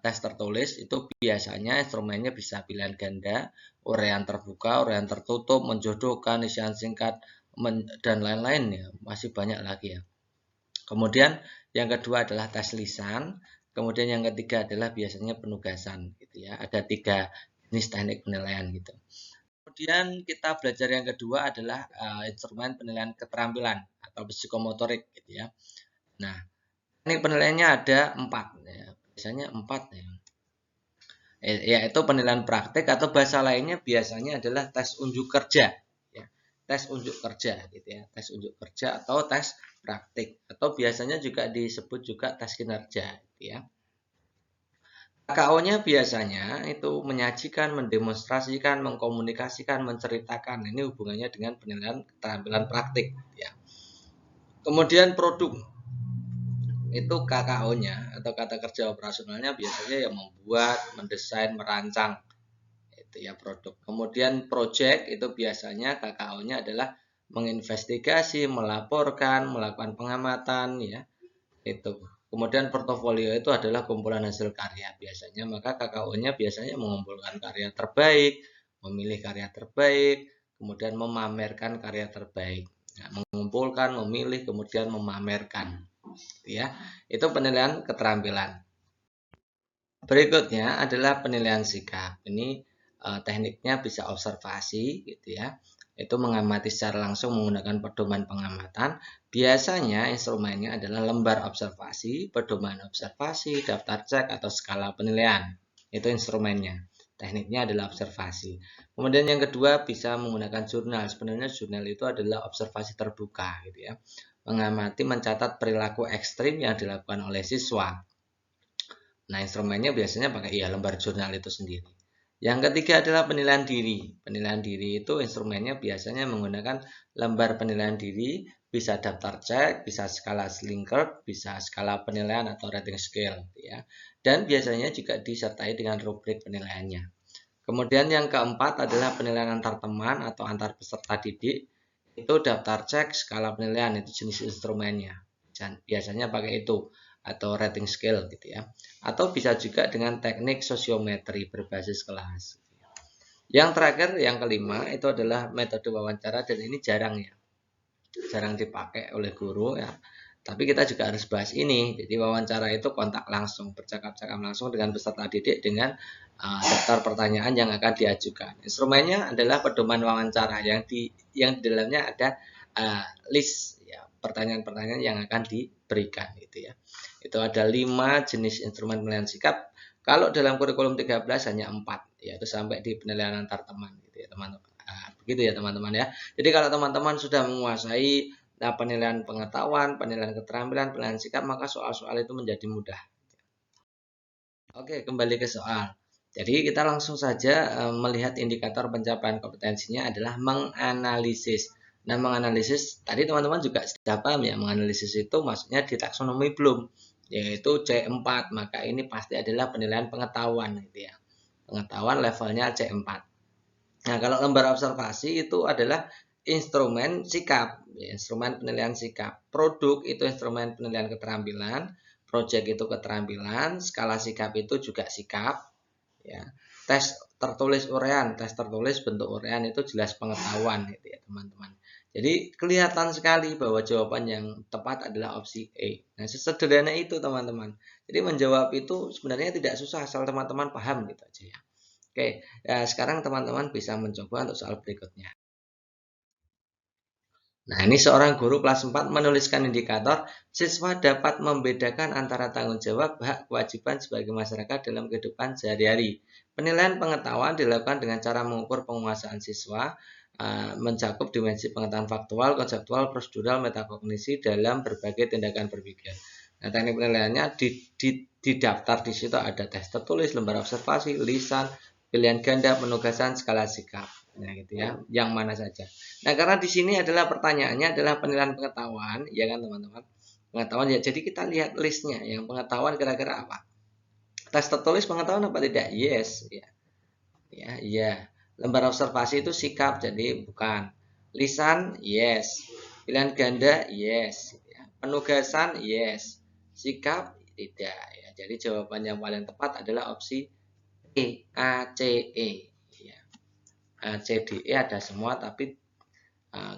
tes tertulis. Itu biasanya instrumennya bisa pilihan ganda, uraian terbuka, uraian tertutup, menjodohkan, isian singkat, dan lain-lain ya. Masih banyak lagi ya. Kemudian yang kedua adalah tes lisan. Kemudian yang ketiga adalah biasanya penugasan gitu ya. Ada 3 jenis teknik penilaian gitu. Kemudian kita belajar yang kedua adalah instrumen penilaian keterampilan atau psikomotorik gitu ya. Nah, teknik penilaiannya ada 4 ya. Biasanya 4 ya. Yaitu penilaian praktik atau bahasa lainnya biasanya adalah tes unjuk kerja. Tes unjuk kerja gitu ya, tes unjuk kerja atau tes praktik atau biasanya juga disebut juga tes kinerja gitu ya. KKO-nya biasanya itu menyajikan, mendemonstrasikan, mengkomunikasikan, menceritakan. Ini hubungannya dengan penilaian keterampilan praktik gitu ya. Kemudian produk itu KKO-nya atau kata kerja operasionalnya biasanya yang membuat, mendesain, merancang itu ya produk. Kemudian project itu biasanya KKO-nya adalah menginvestigasi, melaporkan, melakukan pengamatan ya. Itu. Kemudian portofolio itu adalah kumpulan hasil karya biasanya, maka KKO-nya biasanya mengumpulkan karya terbaik, memilih karya terbaik, kemudian memamerkan karya terbaik. Nah, mengumpulkan, memilih, kemudian memamerkan. Ya, itu penilaian keterampilan. Berikutnya adalah penilaian sikap. Ini tekniknya bisa observasi gitu ya. Itu mengamati secara langsung menggunakan pedoman pengamatan. Biasanya instrumennya adalah lembar observasi, pedoman observasi, daftar cek atau skala penilaian. Itu instrumennya. Tekniknya adalah observasi. Kemudian yang kedua bisa menggunakan jurnal. Sebenarnya jurnal itu adalah observasi terbuka gitu ya. Mengamati, mencatat perilaku ekstrim yang dilakukan oleh siswa. Nah, instrumennya biasanya pakai lembar jurnal itu sendiri. Yang ketiga adalah penilaian diri. Penilaian diri itu instrumennya biasanya menggunakan lembar penilaian diri, bisa daftar cek, bisa skala Likert, bisa skala penilaian atau rating scale, ya. Dan biasanya juga disertai dengan rubrik penilaiannya. Kemudian yang keempat adalah penilaian antar teman atau antar peserta didik. Itu daftar cek, skala penilaian, itu jenis instrumennya. Biasanya pakai itu atau rating scale gitu ya. Atau bisa juga dengan teknik sosiometri berbasis kelas. Yang terakhir, yang kelima itu adalah metode wawancara dan ini jarang ya. Jarang dipakai oleh guru ya. Tapi kita juga harus bahas ini. Jadi wawancara itu kontak langsung, bercakap-cakap langsung dengan peserta didik dengan daftar pertanyaan yang akan diajukan. Instrumennya adalah pedoman wawancara yang di dalamnya ada list ya, pertanyaan-pertanyaan yang akan diberikan gitu ya. Itu ada 5 jenis instrumen penilaian sikap. Kalau dalam kurikulum 13 hanya 4, yaitu sampai di penilaian antar teman gitu ya, teman-teman. Begitu ya teman-teman ya. Jadi kalau teman-teman sudah menguasai penilaian pengetahuan, penilaian keterampilan, penilaian sikap, maka soal-soal itu menjadi mudah. Oke, kembali ke soal. Jadi kita langsung saja melihat indikator pencapaian kompetensinya adalah menganalisis. Nah, menganalisis tadi teman-teman juga sudah paham ya, menganalisis itu maksudnya di taksonomi belum, yaitu C4, maka ini pasti adalah penilaian pengetahuan gitu ya. Pengetahuan levelnya C4. Nah, kalau lembar observasi itu adalah instrumen sikap, ya, instrumen penilaian sikap. Produk itu instrumen penilaian keterampilan, project itu keterampilan, skala sikap itu juga sikap, ya. Tes tertulis urean, tes tertulis bentuk urean itu jelas pengetahuan gitu ya, teman-teman. Jadi kelihatan sekali bahwa jawaban yang tepat adalah opsi E. Nah, sesederhana itu, teman-teman. Jadi menjawab itu sebenarnya tidak susah asal teman-teman paham gitu aja ya. Oke, ya sekarang teman-teman bisa mencoba untuk soal berikutnya. Nah, ini seorang guru kelas 4 menuliskan indikator siswa dapat membedakan antara tanggung jawab, hak, kewajiban sebagai masyarakat dalam kehidupan sehari-hari. Penilaian pengetahuan dilakukan dengan cara mengukur penguasaan siswa, mencakup dimensi pengetahuan faktual, konseptual, prosedural, metakognisi dalam berbagai tindakan berpikir. Nah, teknik penilaiannya didaftar di situ ada tes tertulis, lembar observasi, lisan, pilihan ganda, penugasan, skala sikap. Nah, gitu ya, yang mana saja. Nah, karena di sini adalah pertanyaannya adalah penilaian pengetahuan, ya kan teman-teman? Pengetahuan ya. Jadi kita lihat listnya, yang pengetahuan kira-kira apa? Tes tertulis pengetahuan apa tidak? Yes, ya. Ya, iya. Lembar observasi itu sikap, jadi bukan. Lisan, yes. Pilihan ganda, yes. Penugasan, yes. Sikap, tidak. Ya, jadi jawaban yang paling tepat adalah opsi E, A, C, E. Ya. A, C, D, E ada semua, tapi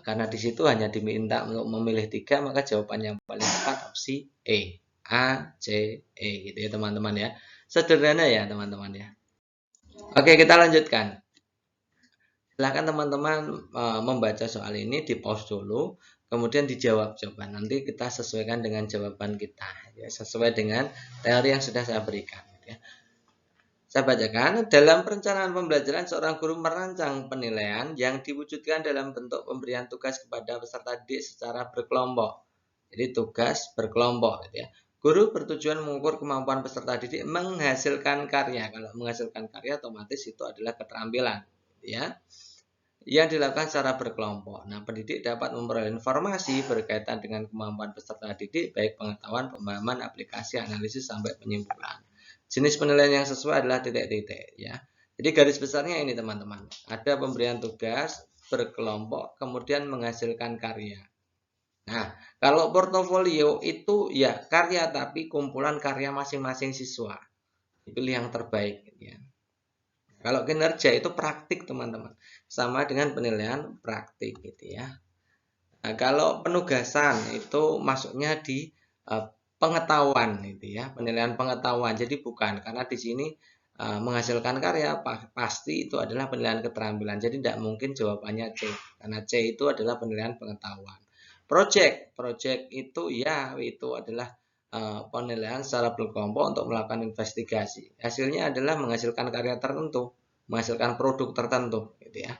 karena di situ hanya diminta untuk memilih 3, maka jawaban yang paling tepat opsi E. A, C, E gitu ya teman-teman ya. Sederhana ya teman-teman ya. Oke, kita lanjutkan. Silahkan teman-teman membaca soal ini, di pause dulu, kemudian dijawab jawaban. Nanti kita sesuaikan dengan jawaban kita, ya, sesuai dengan teori yang sudah saya berikan. Ya. Saya bacakan, dalam perencanaan pembelajaran seorang guru merancang penilaian yang diwujudkan dalam bentuk pemberian tugas kepada peserta didik secara berkelompok. Jadi tugas berkelompok gitu ya. Guru bertujuan mengukur kemampuan peserta didik menghasilkan karya. Kalau menghasilkan karya otomatis itu adalah keterampilan ya. Yang dilakukan secara berkelompok. Nah, pendidik dapat memperoleh informasi berkaitan dengan kemampuan peserta didik baik pengetahuan, pemahaman, aplikasi, analisis sampai penyimpulan. Jenis penilaian yang sesuai adalah titik-titik ya. Jadi garis besarnya ini teman-teman. Ada pemberian tugas berkelompok kemudian menghasilkan karya. Nah, kalau portofolio itu ya karya tapi kumpulan karya masing-masing siswa. Pilih yang terbaik ya. Kalau kinerja itu praktik teman-teman. Sama dengan penilaian praktik gitu ya. Nah, kalau penugasan itu masuknya di pengetahuan itu ya, penilaian pengetahuan. Jadi bukan karena di sini menghasilkan karya pasti itu adalah penilaian keterampilan. Jadi tidak mungkin jawabannya C karena C itu adalah penilaian pengetahuan. Project itu ya itu adalah penilaian secara berkelompok untuk melakukan investigasi. Hasilnya adalah menghasilkan karya tertentu, menghasilkan produk tertentu gitu ya.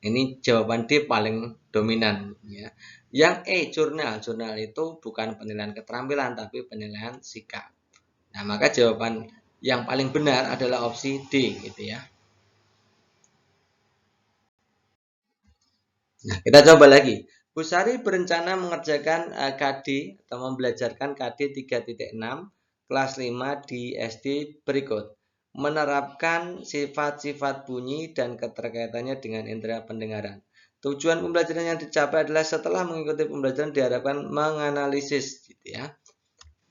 Ini jawaban D paling dominan ya. Yang E jurnal itu bukan penilaian keterampilan tapi penilaian sikap. Nah, maka jawaban Yang paling benar adalah opsi D gitu ya. Nah, kita coba lagi. Bu Sari berencana mengerjakan KD atau membelajarkan KD 3.6 kelas 5 di SD berikut. Menerapkan sifat-sifat bunyi dan keterkaitannya dengan indera pendengaran. Tujuan pembelajaran yang dicapai adalah setelah mengikuti pembelajaran diharapkan menganalisis gitu ya.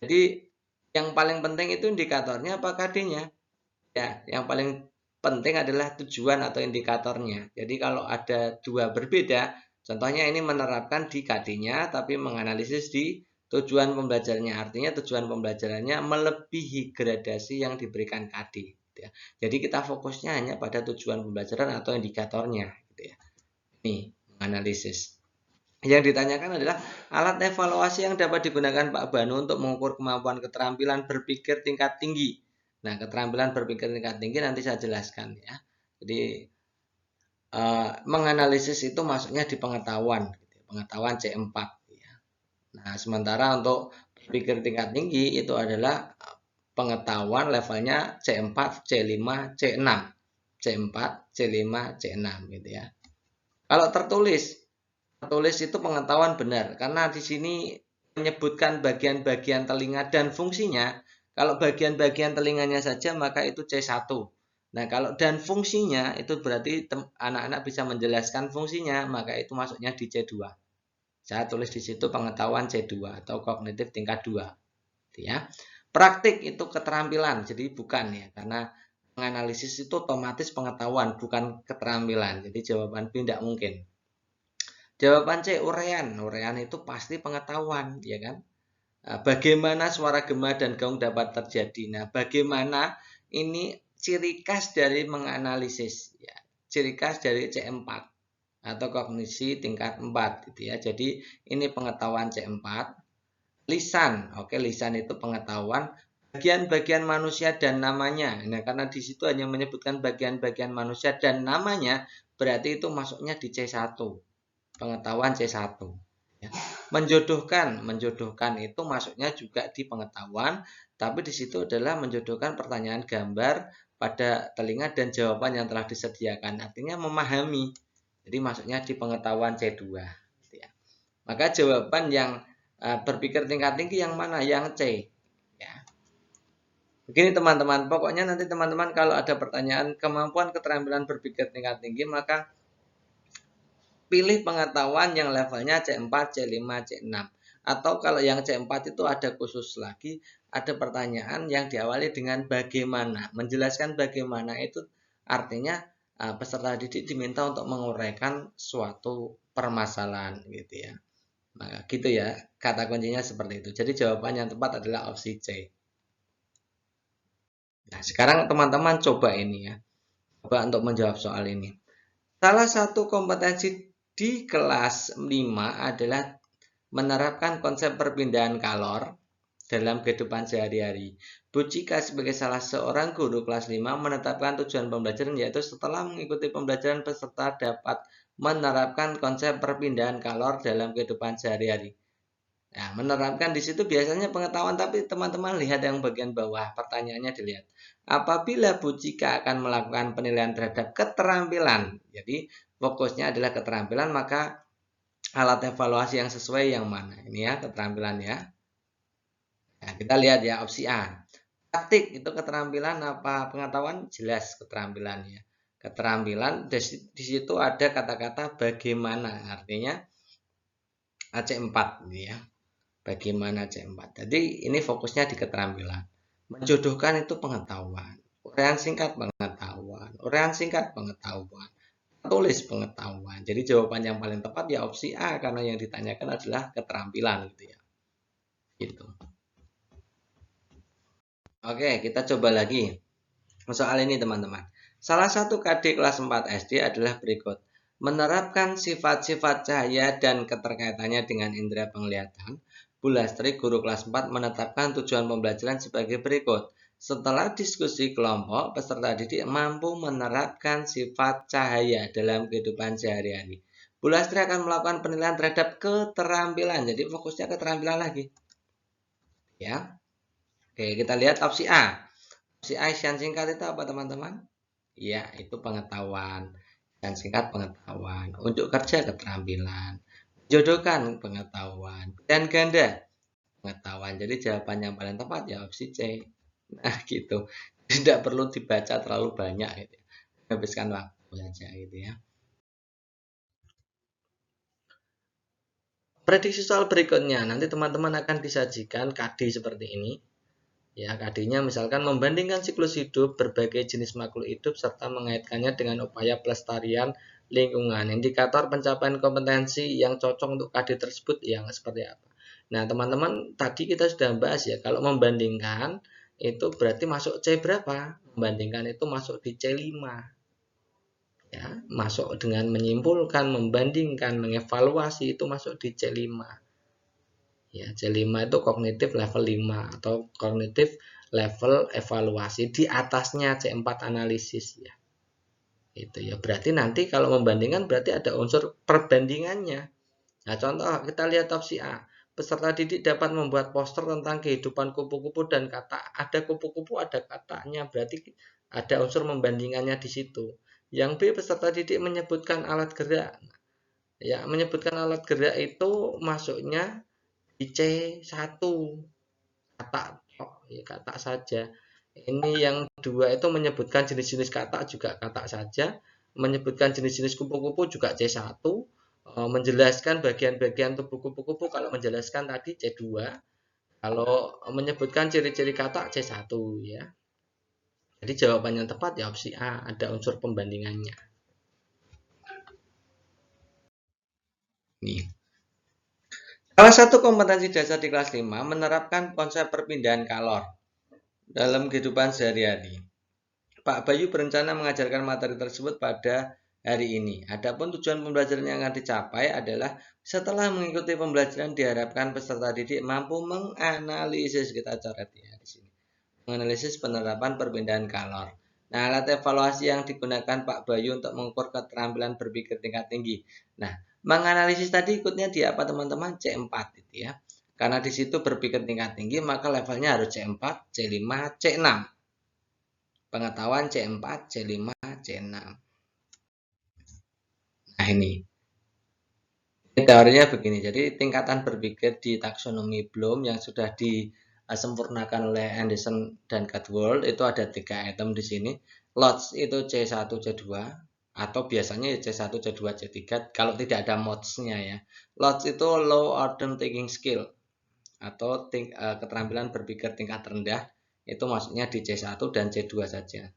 Jadi yang paling penting itu indikatornya apa KD-nya? Ya, yang paling penting adalah tujuan atau indikatornya. Jadi kalau ada dua berbeda, contohnya ini menerapkan di KD-nya tapi menganalisis di tujuan pembelajarannya. Artinya tujuan pembelajarannya melebihi gradasi yang diberikan KD. Gitu ya. Jadi kita fokusnya hanya pada tujuan pembelajaran atau indikatornya. Gitu ya. Ini menganalisis. Yang ditanyakan adalah alat evaluasi yang dapat digunakan Pak Banu untuk mengukur kemampuan keterampilan berpikir tingkat tinggi. Nah, keterampilan berpikir tingkat tinggi nanti saya jelaskan ya. Jadi menganalisis itu masuknya di pengetahuan, pengetahuan C4. Ya. Nah, sementara untuk berpikir tingkat tinggi itu adalah pengetahuan levelnya C4, C5, C6. C4, C5, C6 gitu ya. Kalau tertulis itu pengetahuan benar karena di sini menyebutkan bagian-bagian telinga dan fungsinya. Kalau bagian-bagian telinganya saja maka itu C1. Nah, kalau dan fungsinya itu berarti anak-anak bisa menjelaskan fungsinya, maka itu masuknya di C2. Saya tulis di situ pengetahuan C2 atau kognitif tingkat 2. Ya. Praktik itu keterampilan, jadi bukan ya, karena menganalisis itu otomatis pengetahuan, bukan keterampilan. Jadi jawaban B tidak mungkin. Jawaban C, urean. Urean itu pasti pengetahuan, ya kan? Bagaimana suara gema dan gaung dapat terjadi? Nah, bagaimana ini ciri khas dari menganalisis, ya. Ciri khas dari C4 atau kognisi tingkat 4 gitu ya. Jadi ini pengetahuan C4. Lisan, oke, lisan itu pengetahuan bagian-bagian manusia dan namanya. Nah, karena di situ hanya menyebutkan bagian-bagian manusia dan namanya, berarti itu masuknya di C1. Pengetahuan C1 ya. Menjodohkan itu masuknya juga di pengetahuan, tapi di situ adalah menjodohkan pertanyaan gambar pada telinga dan jawaban yang telah disediakan, artinya memahami. Jadi masuknya di pengetahuan C2 ya. Maka jawaban yang berpikir tingkat tinggi yang mana? Yang C ya. Begini teman-teman, pokoknya nanti teman-teman kalau ada pertanyaan kemampuan keterampilan berpikir tingkat tinggi, maka pilih pengetahuan yang levelnya C4, C5, C6. Atau kalau yang C4 itu ada khusus lagi, ada pertanyaan yang diawali dengan bagaimana. Menjelaskan bagaimana itu artinya peserta didik diminta untuk menguraikan suatu permasalahan gitu ya. Nah, gitu ya, kata kuncinya seperti itu. Jadi jawaban yang tepat adalah opsi C. Nah, sekarang teman-teman coba ini ya. Coba untuk menjawab soal ini. Salah satu kompetensi di kelas 5 adalah menerapkan konsep perpindahan kalor dalam kehidupan sehari-hari. Bu Cika sebagai salah seorang guru kelas 5 menetapkan tujuan pembelajaran yaitu setelah mengikuti pembelajaran peserta dapat menerapkan konsep perpindahan kalor dalam kehidupan sehari-hari. Nah, menerapkan di situ biasanya pengetahuan, tapi teman-teman lihat yang bagian bawah, pertanyaannya dilihat. Apabila Bu Cika akan melakukan penilaian terhadap keterampilan, jadi fokusnya adalah keterampilan, maka alat evaluasi yang sesuai yang mana? Ini ya, keterampilan ya. Nah, kita lihat ya, opsi A. Praktik itu keterampilan apa pengetahuan? Jelas keterampilannya. Keterampilan di situ ada kata-kata bagaimana, artinya AC4 ini ya. Bagaimana C4. Jadi ini fokusnya di keterampilan. Menjodohkan itu pengetahuan. Uraian singkat pengetahuan. Uraian singkat pengetahuan. Tulis pengetahuan. Jadi jawaban yang paling tepat ya opsi A karena yang ditanyakan adalah keterampilan gitu ya. Gitu. Oke, kita coba lagi. Soal ini teman-teman. Salah satu KD kelas 4 SD adalah berikut. Menerapkan sifat-sifat cahaya dan keterkaitannya dengan indera penglihatan. Bu Lastri, guru kelas 4, menetapkan tujuan pembelajaran sebagai berikut. Setelah diskusi kelompok, peserta didik mampu menerapkan sifat cahaya dalam kehidupan sehari-hari. Bu Lastri akan melakukan penilaian terhadap keterampilan. Jadi fokusnya keterampilan lagi. Ya. Oke, kita lihat opsi A. Opsi A isian singkat itu apa teman-teman? Ya, itu pengetahuan. Dan singkat pengetahuan. Untuk kerja keterampilan. Jodohkan pengetahuan. Dan ganda pengetahuan. Jadi jawaban yang paling tepat ya opsi C. Nah, gitu. Tidak perlu dibaca terlalu banyak gitu. Habiskan waktu saja gitu ya. Prediksi soal berikutnya, nanti teman-teman akan disajikan KD seperti ini. Ya, KD-nya misalkan membandingkan siklus hidup berbagai jenis makhluk hidup serta mengaitkannya dengan upaya pelestarian lingkungan. Indikator pencapaian kompetensi yang cocok untuk KD tersebut yang seperti apa. Nah, teman-teman, tadi kita sudah bahas ya, kalau membandingkan itu berarti masuk C berapa? Membandingkan itu masuk di C5. Ya, masuk dengan menyimpulkan, membandingkan, mengevaluasi itu masuk di C5. Ya, C5 itu kognitif level 5 atau kognitif level evaluasi, di atasnya C4 analisis ya. Itu ya. Berarti nanti kalau membandingkan berarti ada unsur perbandingannya. Nah, contoh kita lihat opsi A. Peserta didik dapat membuat poster tentang kehidupan kupu-kupu dan kata ada kupu-kupu ada katanya, berarti ada unsur membandingannya di situ. Yang B, peserta didik menyebutkan alat gerak. Ya, menyebutkan alat gerak itu masuknya di C1 kata ya, kata saja. Ini yang dua itu menyebutkan jenis-jenis kata juga kata saja, menyebutkan jenis-jenis kupu-kupu juga C1, menjelaskan bagian-bagian tubuh kupu-kupu kalau menjelaskan tadi C2, kalau menyebutkan ciri-ciri kata C1 ya. Jadi jawaban yang tepat ya opsi A, ada unsur pembandingannya. Nih. Salah satu kompetensi dasar di kelas 5 menerapkan konsep perpindahan kalor dalam kehidupan sehari-hari. Pak Bayu berencana mengajarkan materi tersebut pada hari ini. Adapun tujuan pembelajaran yang akan dicapai adalah setelah mengikuti pembelajaran diharapkan peserta didik mampu menganalisis, kita coret ya di sini. Menganalisis penerapan perpindahan kalor. Nah, alat evaluasi yang digunakan Pak Bayu untuk mengukur keterampilan berpikir tingkat tinggi. Nah, menganalisis tadi ikutnya di apa teman-teman? C4 itu ya. Karena di situ berpikir tingkat tinggi, maka levelnya harus C4, C5, C6. Pengetahuan C4, C5, C6. Nah, ini teorinya begini. Jadi tingkatan berpikir di taksonomi Bloom yang sudah disempurnakan oleh Anderson dan Cadwell itu ada 3 item di sini. Lots itu C1, C2 atau biasanya C1, C2, C3 kalau tidak ada mods-nya ya. Lots itu low order thinking skill atau keterampilan berpikir tingkat rendah, itu maksudnya di C1 dan C2 saja.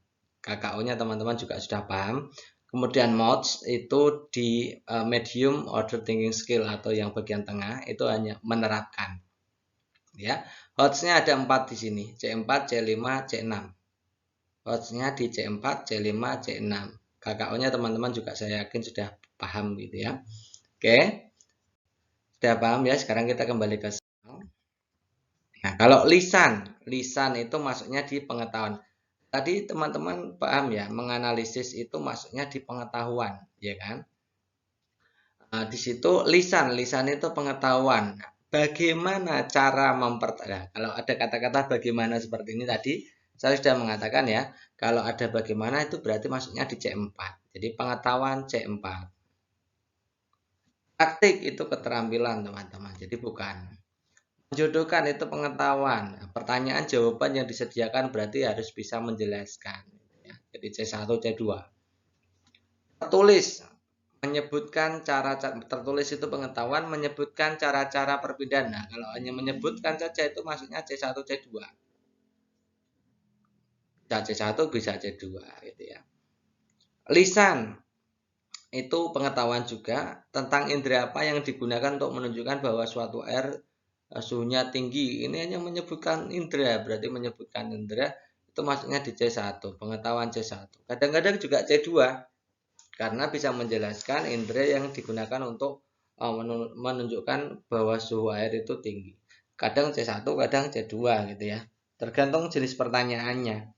KKO-nya teman-teman juga sudah paham. Kemudian mods itu di medium order thinking skill atau yang bagian tengah itu hanya menerapkan. Ya, HOTS-nya ada 4 di sini, C4, C5, C6. HOTS-nya di C4, C5, C6. KKO-nya teman-teman juga saya yakin sudah paham gitu ya. Oke. Sudah paham ya? Sekarang kita kembali ke Nah, kalau lisan itu masuknya di pengetahuan. Tadi teman-teman paham ya, menganalisis itu masuknya di pengetahuan, ya kan? Nah, di situ lisan itu pengetahuan. Bagaimana cara nah, kalau ada kata-kata bagaimana seperti ini tadi, saya sudah mengatakan ya, kalau ada bagaimana itu berarti masuknya di C4. Jadi pengetahuan C4. Praktik itu keterampilan, teman-teman. Jadi bukan. Menjodohkan itu pengetahuan. Pertanyaan jawaban yang disediakan berarti harus bisa menjelaskan. Jadi C1, C2. Tertulis menyebutkan cara tertulis itu pengetahuan, menyebutkan cara-cara perpindahan. Nah, kalau hanya menyebutkan saja itu maksudnya C1, C2. Bisa C1, bisa C2 gitu ya. Lisan itu pengetahuan juga tentang indera apa yang digunakan untuk menunjukkan bahwa suatu air suhunya tinggi. Ini hanya menyebutkan indera, berarti menyebutkan indera itu maksudnya di C1, pengetahuan C1. Kadang-kadang juga C2 karena bisa menjelaskan indera yang digunakan untuk menunjukkan bahwa suhu air itu tinggi. Kadang C1, kadang C2 gitu ya. Tergantung jenis pertanyaannya.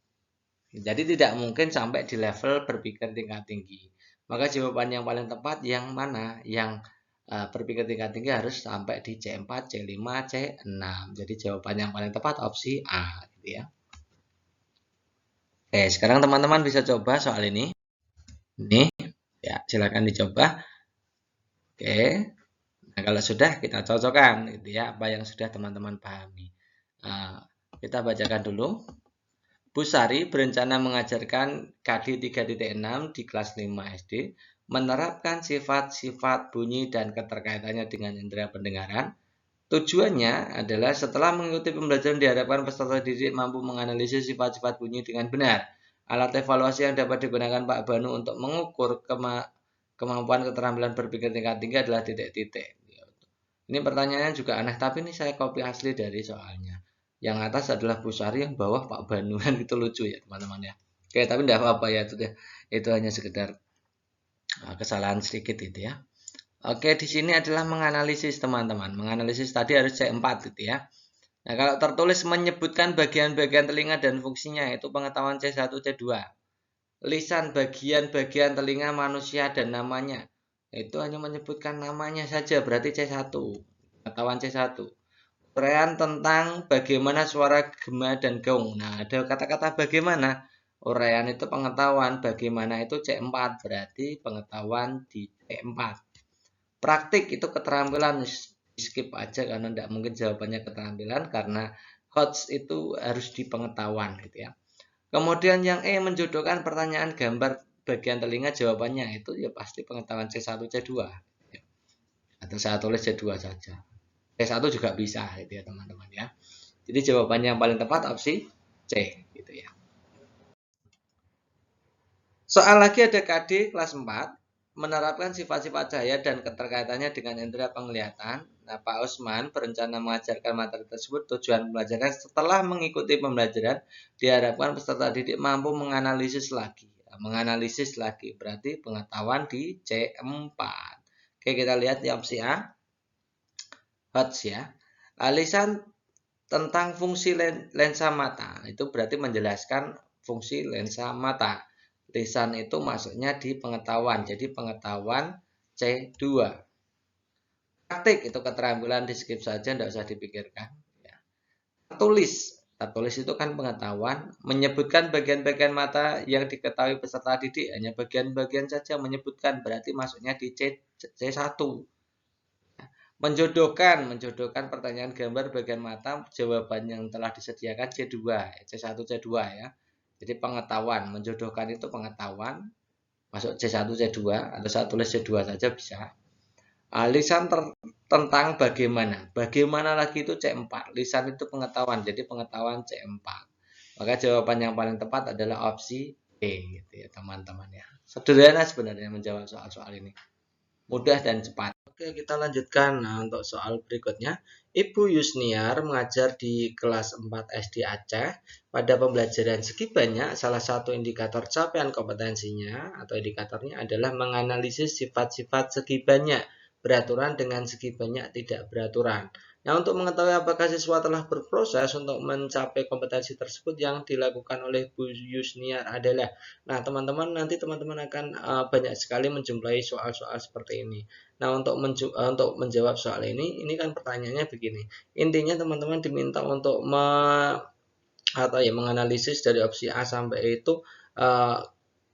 Jadi tidak mungkin sampai di level berpikir tingkat tinggi. Maka jawaban yang paling tepat yang mana? Yang berpikir tingkat tinggi harus sampai di C4, C5, C6. Jadi jawaban yang paling tepat opsi A gitu ya. Oke, sekarang teman-teman bisa coba soal ini. Ini, ya, silakan dicoba. Oke. Nah, kalau sudah kita cocokkan gitu ya apa yang sudah teman-teman pahami. Kita bacakan dulu. Bu Sari berencana mengajarkan KD 3.6 di kelas 5 SD, menerapkan sifat-sifat bunyi dan keterkaitannya dengan indera pendengaran. Tujuannya adalah setelah mengikuti pembelajaran diharapkan peserta didik mampu menganalisis sifat-sifat bunyi dengan benar. Alat evaluasi yang dapat digunakan Pak Banu untuk mengukur kemampuan keterampilan berpikir tingkat tinggi adalah titik-titik. Ini pertanyaannya juga aneh, tapi ini saya copy asli dari soalnya. Yang atas adalah Bu Sari, yang bawah Pak Banu, kan itu lucu ya teman-teman ya. Oke, tapi tidak apa-apa ya, itu hanya sekedar kesalahan sedikit itu ya. Oke, di sini adalah menganalisis teman-teman. Menganalisis tadi harus C4 gitu ya. Nah, kalau tertulis menyebutkan bagian-bagian telinga dan fungsinya, itu pengetahuan C1, C2. Lisan bagian-bagian telinga manusia dan namanya. Itu hanya menyebutkan namanya saja, berarti C1. Pengetahuan C1. Uraian tentang bagaimana suara gema dan gaung. Nah, ada kata-kata bagaimana. Uraian itu pengetahuan, bagaimana itu C4, berarti pengetahuan di C4. Praktik itu keterampilan, skip aja karena tidak mungkin jawabannya keterampilan, karena HOTS itu harus di pengetahuan gitu ya. Kemudian yang menjodohkan pertanyaan gambar bagian telinga, jawabannya itu ya pasti pengetahuan C1, C2. Atau saya tulis C2 saja. C1 juga bisa gitu ya teman-teman ya. Jadi jawabannya yang paling tepat opsi C gitu ya. Soal lagi ada KD kelas 4, menerapkan sifat-sifat cahaya dan keterkaitannya dengan indera penglihatan. Nah, Pak Usman berencana mengajarkan materi tersebut. Tujuan pembelajaran setelah mengikuti pembelajaran diharapkan peserta didik mampu menganalisis lagi. Menganalisis lagi berarti pengetahuan di C4. Oke, kita lihat di opsi A. HOTS ya. Lisan tentang fungsi lensa mata. Itu berarti menjelaskan fungsi lensa mata. Lisan itu masuknya di pengetahuan. Jadi pengetahuan C2. Praktik itu keterampilan, di skip saja, tidak usah dipikirkan. Ya. Tertulis itu kan pengetahuan. Menyebutkan bagian-bagian mata yang diketahui peserta didik. Hanya bagian-bagian saja menyebutkan. Berarti masuknya di C1. Menjodohkan pertanyaan gambar bagian mata, jawaban yang telah disediakan C2, C1, C2 ya. Jadi pengetahuan, menjodohkan itu pengetahuan, masuk C1, C2, atau saya tulis C2 saja bisa. Lisan tentang bagaimana lagi itu C4, lisan itu pengetahuan, jadi pengetahuan C4. Maka jawaban yang paling tepat adalah opsi B gitu ya teman-teman ya. Sederhana sebenarnya menjawab soal-soal ini, mudah dan cepat. Oke, kita lanjutkan. Nah, untuk soal berikutnya, Ibu Yusniar mengajar di kelas 4 SD Aceh. Pada pembelajaran segi banyak, salah satu indikator capaian kompetensinya atau indikatornya adalah menganalisis sifat-sifat segi banyak beraturan dengan segi banyak tidak beraturan. Nah, untuk mengetahui apakah siswa telah berproses untuk mencapai kompetensi tersebut, yang dilakukan oleh Bu Yusniar adalah, nah teman-teman nanti teman-teman akan banyak sekali menjumpai soal-soal seperti ini. Nah, untuk menjawab soal ini kan pertanyaannya begini. Intinya teman-teman diminta untuk menganalisis dari opsi A sampai itu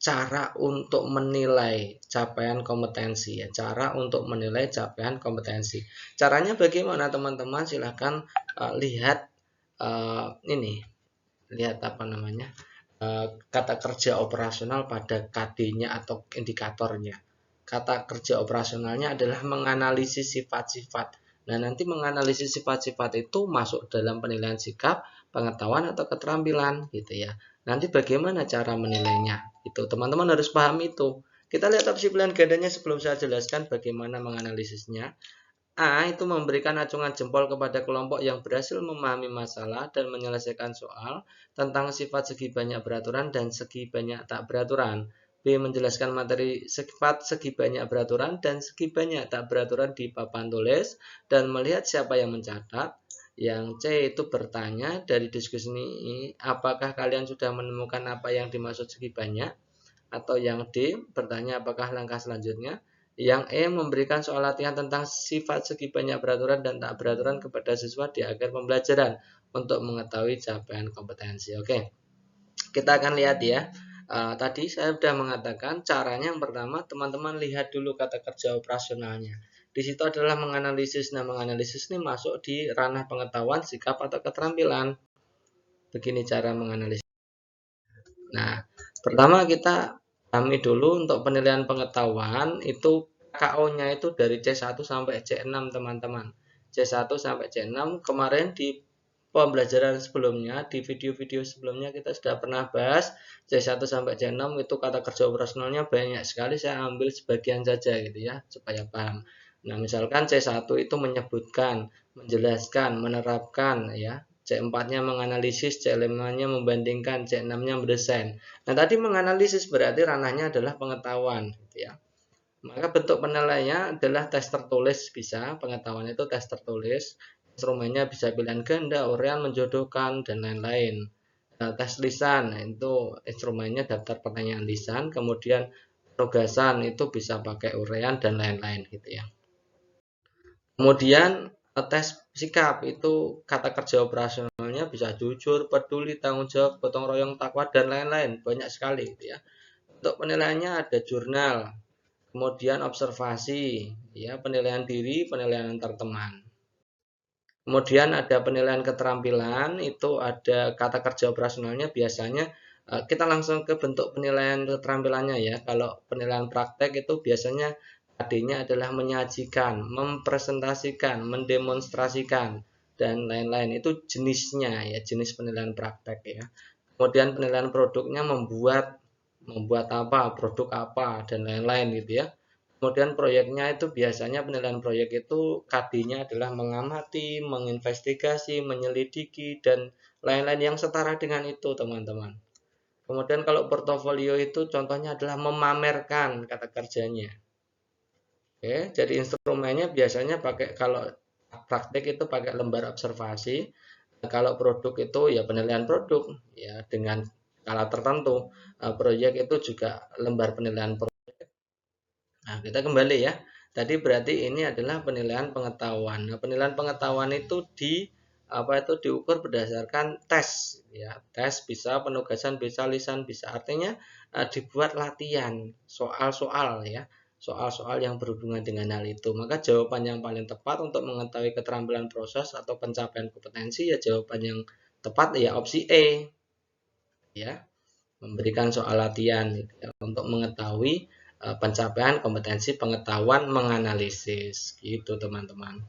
cara untuk menilai capaian kompetensi ya, cara untuk menilai capaian kompetensi. Caranya bagaimana teman-teman? Silahkan lihat lihat kata kerja operasional pada KD-nya atau indikatornya. Kata kerja operasionalnya adalah menganalisis sifat-sifat. Nah, nanti menganalisis sifat-sifat itu masuk dalam penilaian sikap, pengetahuan atau keterampilan gitu ya. Nanti bagaimana cara menilainya? Itu teman-teman harus paham itu. Kita lihat opsi pilihan gandanya sebelum saya jelaskan bagaimana menganalisisnya. A itu memberikan acungan jempol kepada kelompok yang berhasil memahami masalah dan menyelesaikan soal tentang sifat segi banyak beraturan dan segi banyak tak beraturan. B menjelaskan materi sifat segi banyak beraturan dan segi banyak tak beraturan di papan tulis dan melihat siapa yang mencatat. Yang C itu bertanya dari diskusi ini, apakah kalian sudah menemukan apa yang dimaksud segi banyak? Atau yang D bertanya apakah langkah selanjutnya? Yang E memberikan soal latihan tentang sifat segi banyak beraturan dan tak beraturan kepada siswa di akhir pembelajaran untuk mengetahui capaian kompetensi. Oke. Kita akan lihat ya. Tadi saya sudah mengatakan caranya yang pertama teman-teman lihat dulu kata kerja operasionalnya. Di situ adalah menganalisis. Nah, menganalisis ini masuk di ranah pengetahuan, sikap atau keterampilan. Begini cara menganalisis. Nah, pertama kita pahami dulu untuk penilaian pengetahuan itu KO-nya itu dari C1 sampai C6 teman-teman. C1 sampai C6 kemarin di pembelajaran sebelumnya, di video-video sebelumnya kita sudah pernah bahas C1 sampai C6 itu kata kerja operasionalnya banyak sekali, saya ambil sebagian saja gitu ya, supaya paham. Nah, misalkan C1 itu menyebutkan, menjelaskan, menerapkan ya. C4-nya menganalisis, C5-nya membandingkan, C6-nya mendesain. Nah, tadi menganalisis berarti ranahnya adalah pengetahuan gitu ya. Maka bentuk penilaiannya adalah tes tertulis bisa, pengetahuan itu tes tertulis. Instrumennya bisa pilihan ganda, urean, menjodohkan, dan lain-lain. Nah, tes lisan itu instrumennya daftar pertanyaan lisan, kemudian penugasan itu bisa pakai urean dan lain-lain gitu ya. Kemudian tes sikap itu kata kerja operasionalnya bisa jujur, peduli, tanggung jawab, gotong royong, takwa, dan lain-lain. Banyak sekali gitu ya. Untuk penilaiannya ada jurnal, kemudian observasi, ya, penilaian diri, penilaian antar teman. Kemudian ada penilaian keterampilan, itu ada kata kerja operasionalnya biasanya kita langsung ke bentuk penilaian keterampilannya ya. Kalau penilaian praktek itu biasanya KD-nya adalah menyajikan, mempresentasikan, mendemonstrasikan, dan lain-lain. Itu jenisnya ya, jenis penilaian praktek ya. Kemudian penilaian produknya membuat apa, produk apa, dan lain-lain gitu ya. Kemudian proyeknya itu biasanya penilaian proyek itu KD-nya adalah mengamati, menginvestigasi, menyelidiki, dan lain-lain yang setara dengan itu teman-teman. Kemudian kalau portofolio itu contohnya adalah memamerkan kata kerjanya. Oke, jadi instrumennya biasanya pakai, kalau praktek itu pakai lembar observasi. Kalau produk itu ya penilaian produk ya dengan skala tertentu. Proyek itu juga lembar penilaian proyek. Nah, kita kembali ya. Tadi berarti ini adalah penilaian pengetahuan. Nah, penilaian pengetahuan itu diukur berdasarkan tes ya. Tes bisa, penugasan bisa, lisan bisa. Artinya dibuat latihan, soal-soal ya. Soal-soal yang berhubungan dengan hal itu. Maka jawaban yang paling tepat untuk mengetahui keterampilan proses atau pencapaian kompetensi ya jawaban yang tepat ya opsi E ya. Memberikan soal latihan gitu ya, untuk mengetahui pencapaian kompetensi pengetahuan menganalisis gitu teman-teman.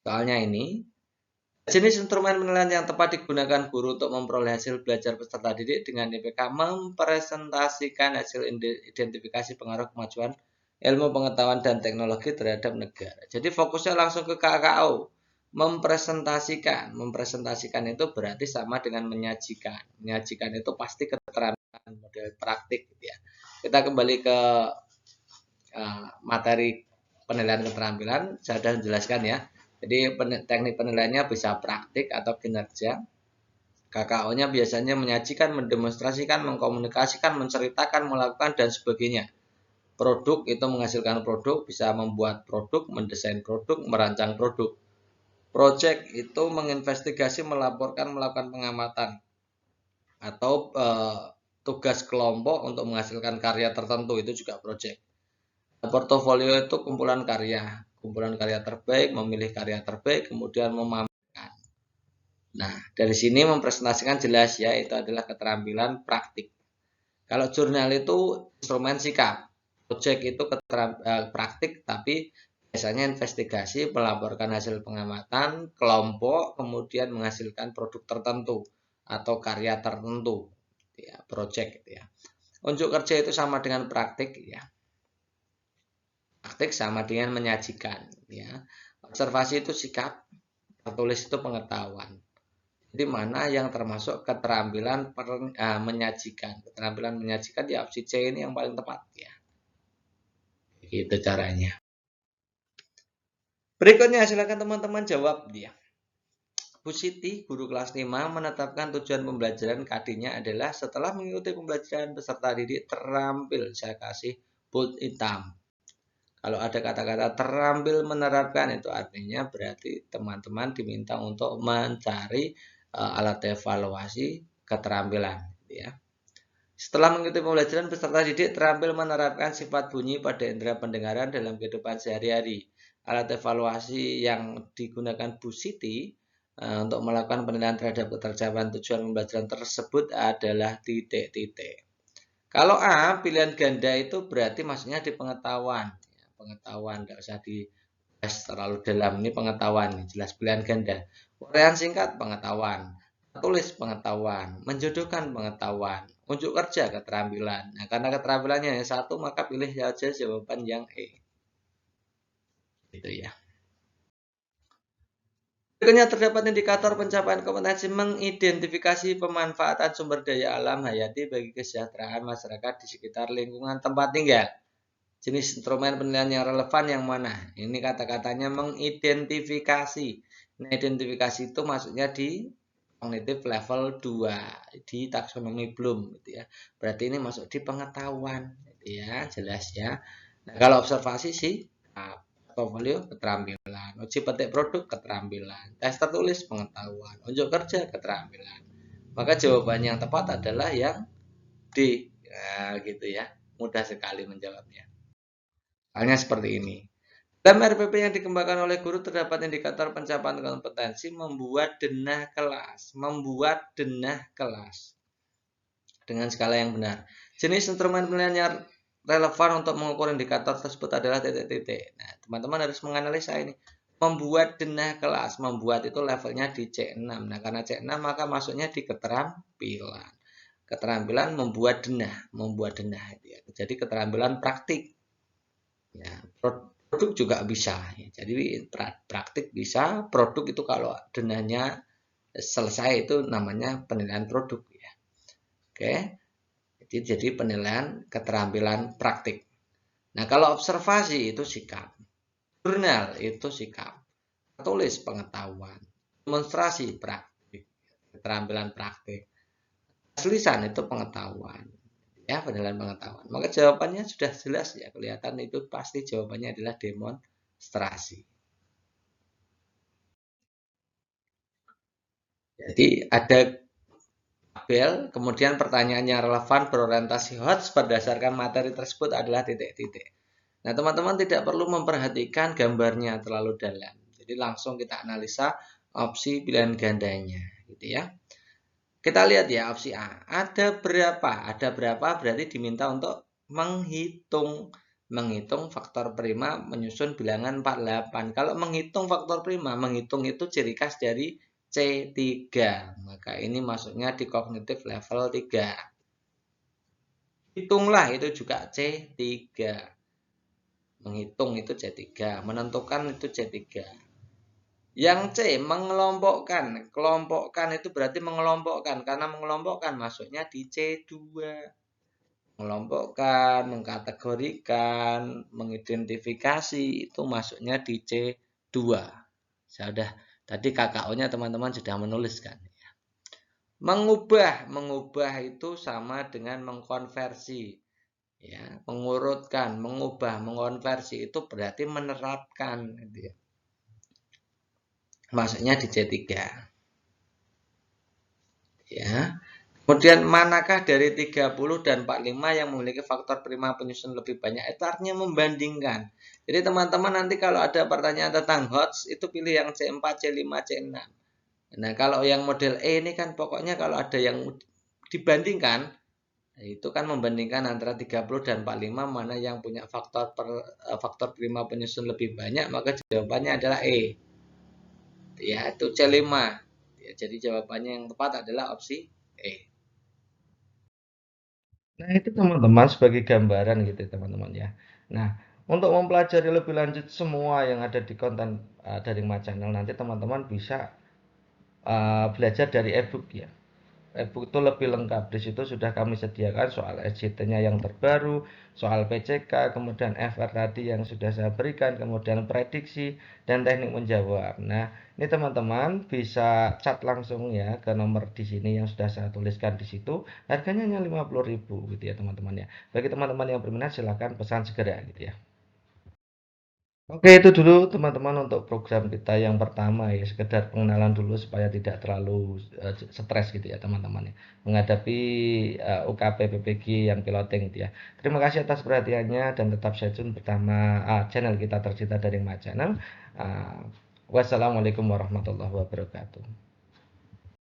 Soalnya ini jenis instrumen penilaian yang tepat digunakan guru untuk memperoleh hasil belajar peserta didik dengan IPK mempresentasikan hasil identifikasi pengaruh kemajuan ilmu pengetahuan dan teknologi terhadap negara. Jadi fokusnya langsung ke KKO. Mempresentasikan itu berarti sama dengan menyajikan. Menyajikan itu pasti keterampilan model praktik gitu ya. Kita kembali ke materi penilaian keterampilan, saya sudah menjelaskan ya. Jadi teknik penilaiannya bisa praktik atau kinerja. KKO-nya biasanya menyajikan, mendemonstrasikan, mengkomunikasikan, menceritakan, melakukan, dan sebagainya. Produk itu menghasilkan produk, bisa membuat produk, mendesain produk, merancang produk. Project itu menginvestigasi, melaporkan, melakukan pengamatan. Atau tugas kelompok untuk menghasilkan karya tertentu, itu juga project. Portofolio itu kumpulan karya terbaik, memilih karya terbaik, kemudian memamerkan. Nah, dari sini mempresentasikan jelas ya, itu adalah keterampilan praktik. Kalau jurnal itu instrumen sikap, project itu praktik, tapi biasanya investigasi, melaporkan hasil pengamatan, kelompok, kemudian menghasilkan produk tertentu atau karya tertentu, ya, project ya. Unjuk kerja itu sama dengan praktik ya. Praktik sama dengan menyajikan ya. Observasi itu sikap, tertulis itu pengetahuan. Jadi mana yang termasuk keterampilan menyajikan. Keterampilan menyajikan di opsi C ini yang paling tepat ya. Itu caranya. Berikutnya silakan teman-teman jawab dia. Bu Siti, guru kelas 5, menetapkan tujuan pembelajaran KD-nya adalah setelah mengikuti pembelajaran peserta didik terampil, saya kasih bold hitam. Kalau ada kata-kata terampil menerapkan, itu artinya berarti teman-teman diminta untuk mencari alat evaluasi keterampilan gitu ya. Setelah mengikuti pembelajaran, peserta didik terampil menerapkan sifat bunyi pada indera pendengaran dalam kehidupan sehari-hari. Alat evaluasi yang digunakan Bu Siti untuk melakukan penilaian terhadap ketercapaian tujuan pembelajaran tersebut adalah titik-titik. Kalau A, pilihan ganda itu berarti maksudnya di pengetahuan. Pengetahuan, tidak usah dibahas terlalu dalam. Ini pengetahuan, jelas pilihan ganda. Uraian singkat, pengetahuan. Tulis pengetahuan, menjodohkan pengetahuan, unjuk kerja keterampilan. Nah, karena keterampilannya yang satu, maka pilih saja jawaban yang E. Gitu ya. Berikutnya terdapat indikator pencapaian kompetensi mengidentifikasi pemanfaatan sumber daya alam hayati bagi kesejahteraan masyarakat di sekitar lingkungan tempat tinggal. Jenis instrumen penilaian yang relevan yang mana? Ini kata-katanya mengidentifikasi. Nah, identifikasi itu maksudnya di kognitif level 2 di taksonomi Bloom gitu ya. Berarti ini masuk di pengetahuan gitu ya, jelas ya. Nah, kalau observasi sih portfolio keterampilan, uji petik produk keterampilan, tes tertulis pengetahuan, unjuk kerja keterampilan. Maka jawaban yang tepat adalah yang D. Nah, gitu ya. Mudah sekali menjawabnya. Halnya seperti ini. Dalam RPP yang dikembangkan oleh guru terdapat indikator pencapaian kompetensi membuat denah kelas. Membuat denah kelas dengan skala yang benar. Jenis instrumen penilaian yang relevan untuk mengukur indikator tersebut adalah titik-titik. Nah, teman-teman harus menganalisa ini. Membuat denah kelas. Membuat itu levelnya di C6. Nah, karena C6 maka masuknya di keterampilan. Keterampilan membuat denah. Membuat denah. Jadi keterampilan praktik. Ya, produk juga bisa. Jadi praktik bisa, produk itu kalau denahnya selesai itu namanya penilaian produk ya. Oke. Jadi penilaian keterampilan praktik. Nah, kalau observasi itu sikap. Jurnal itu sikap. Tulis pengetahuan. Demonstrasi praktik. Keterampilan praktik. Tulisan itu pengetahuan. Ya, penilaian pengetahuan. Maka jawabannya sudah jelas ya, kelihatan itu pasti jawabannya adalah demonstrasi. Jadi ada tabel, kemudian pertanyaan yang relevan berorientasi HOTS berdasarkan materi tersebut adalah titik-titik. Nah, teman-teman tidak perlu memperhatikan gambarnya terlalu dalam. Jadi langsung kita analisa opsi pilihan gandanya, gitu ya. Kita lihat ya opsi A. Ada berapa? Ada berapa berarti diminta untuk menghitung faktor prima menyusun bilangan 48. Kalau menghitung faktor prima, menghitung itu ciri khas dari C3. Maka ini masuknya di kognitif level 3. Hitunglah itu juga C3. Menghitung itu C3, menentukan itu C3. Yang C, mengelompokkan. Kelompokkan itu berarti mengelompokkan. Karena mengelompokkan masuknya di C2. Mengelompokkan, mengkategorikan, mengidentifikasi itu masuknya di C2. Sudah, tadi KKO-nya teman-teman sudah menuliskan. Mengubah itu sama dengan mengkonversi. Ya, mengurutkan, mengubah, mengonversi itu berarti menerapkan. Gitu ya. Masuknya di C3. Ya. Kemudian manakah dari 30 dan 45 yang memiliki faktor prima penyusun lebih banyak? Itu artinya membandingkan. Jadi teman-teman nanti kalau ada pertanyaan tentang HOTS itu pilih yang C4, C5, C6. Nah, kalau yang model E ini kan pokoknya kalau ada yang dibandingkan itu kan membandingkan antara 30 dan 45 mana yang punya faktor prima penyusun lebih banyak, maka jawabannya adalah E. Ya, itu C5. Ya, jadi jawabannya yang tepat adalah opsi E. Nah, itu teman-teman sebagai gambaran gitu teman-teman ya. Nah, untuk mempelajari lebih lanjut semua yang ada di konten dari My Channel nanti teman-teman bisa belajar dari ebook ya. E-book itu lebih lengkap. Di situ sudah kami sediakan soal SJT-nya yang terbaru, soal PCK, kemudian FR tadi yang sudah saya berikan, kemudian prediksi dan teknik menjawab. Nah, ini teman-teman bisa chat langsung ya ke nomor di sini yang sudah saya tuliskan di situ. Harganya hanya 50.000 gitu ya, teman-teman ya. Bagi teman-teman yang berminat silahkan pesan segera gitu ya. Oke, itu dulu teman-teman untuk program kita yang pertama ya, sekedar pengenalan dulu supaya tidak terlalu stres gitu ya teman-teman ya, menghadapi UKP PPG yang piloting gitu ya. Terima kasih atas perhatiannya dan tetap stay tune bersama channel kita tercinta dari Ma Channel. Uh, Wassalamualaikum warahmatullahi wabarakatuh.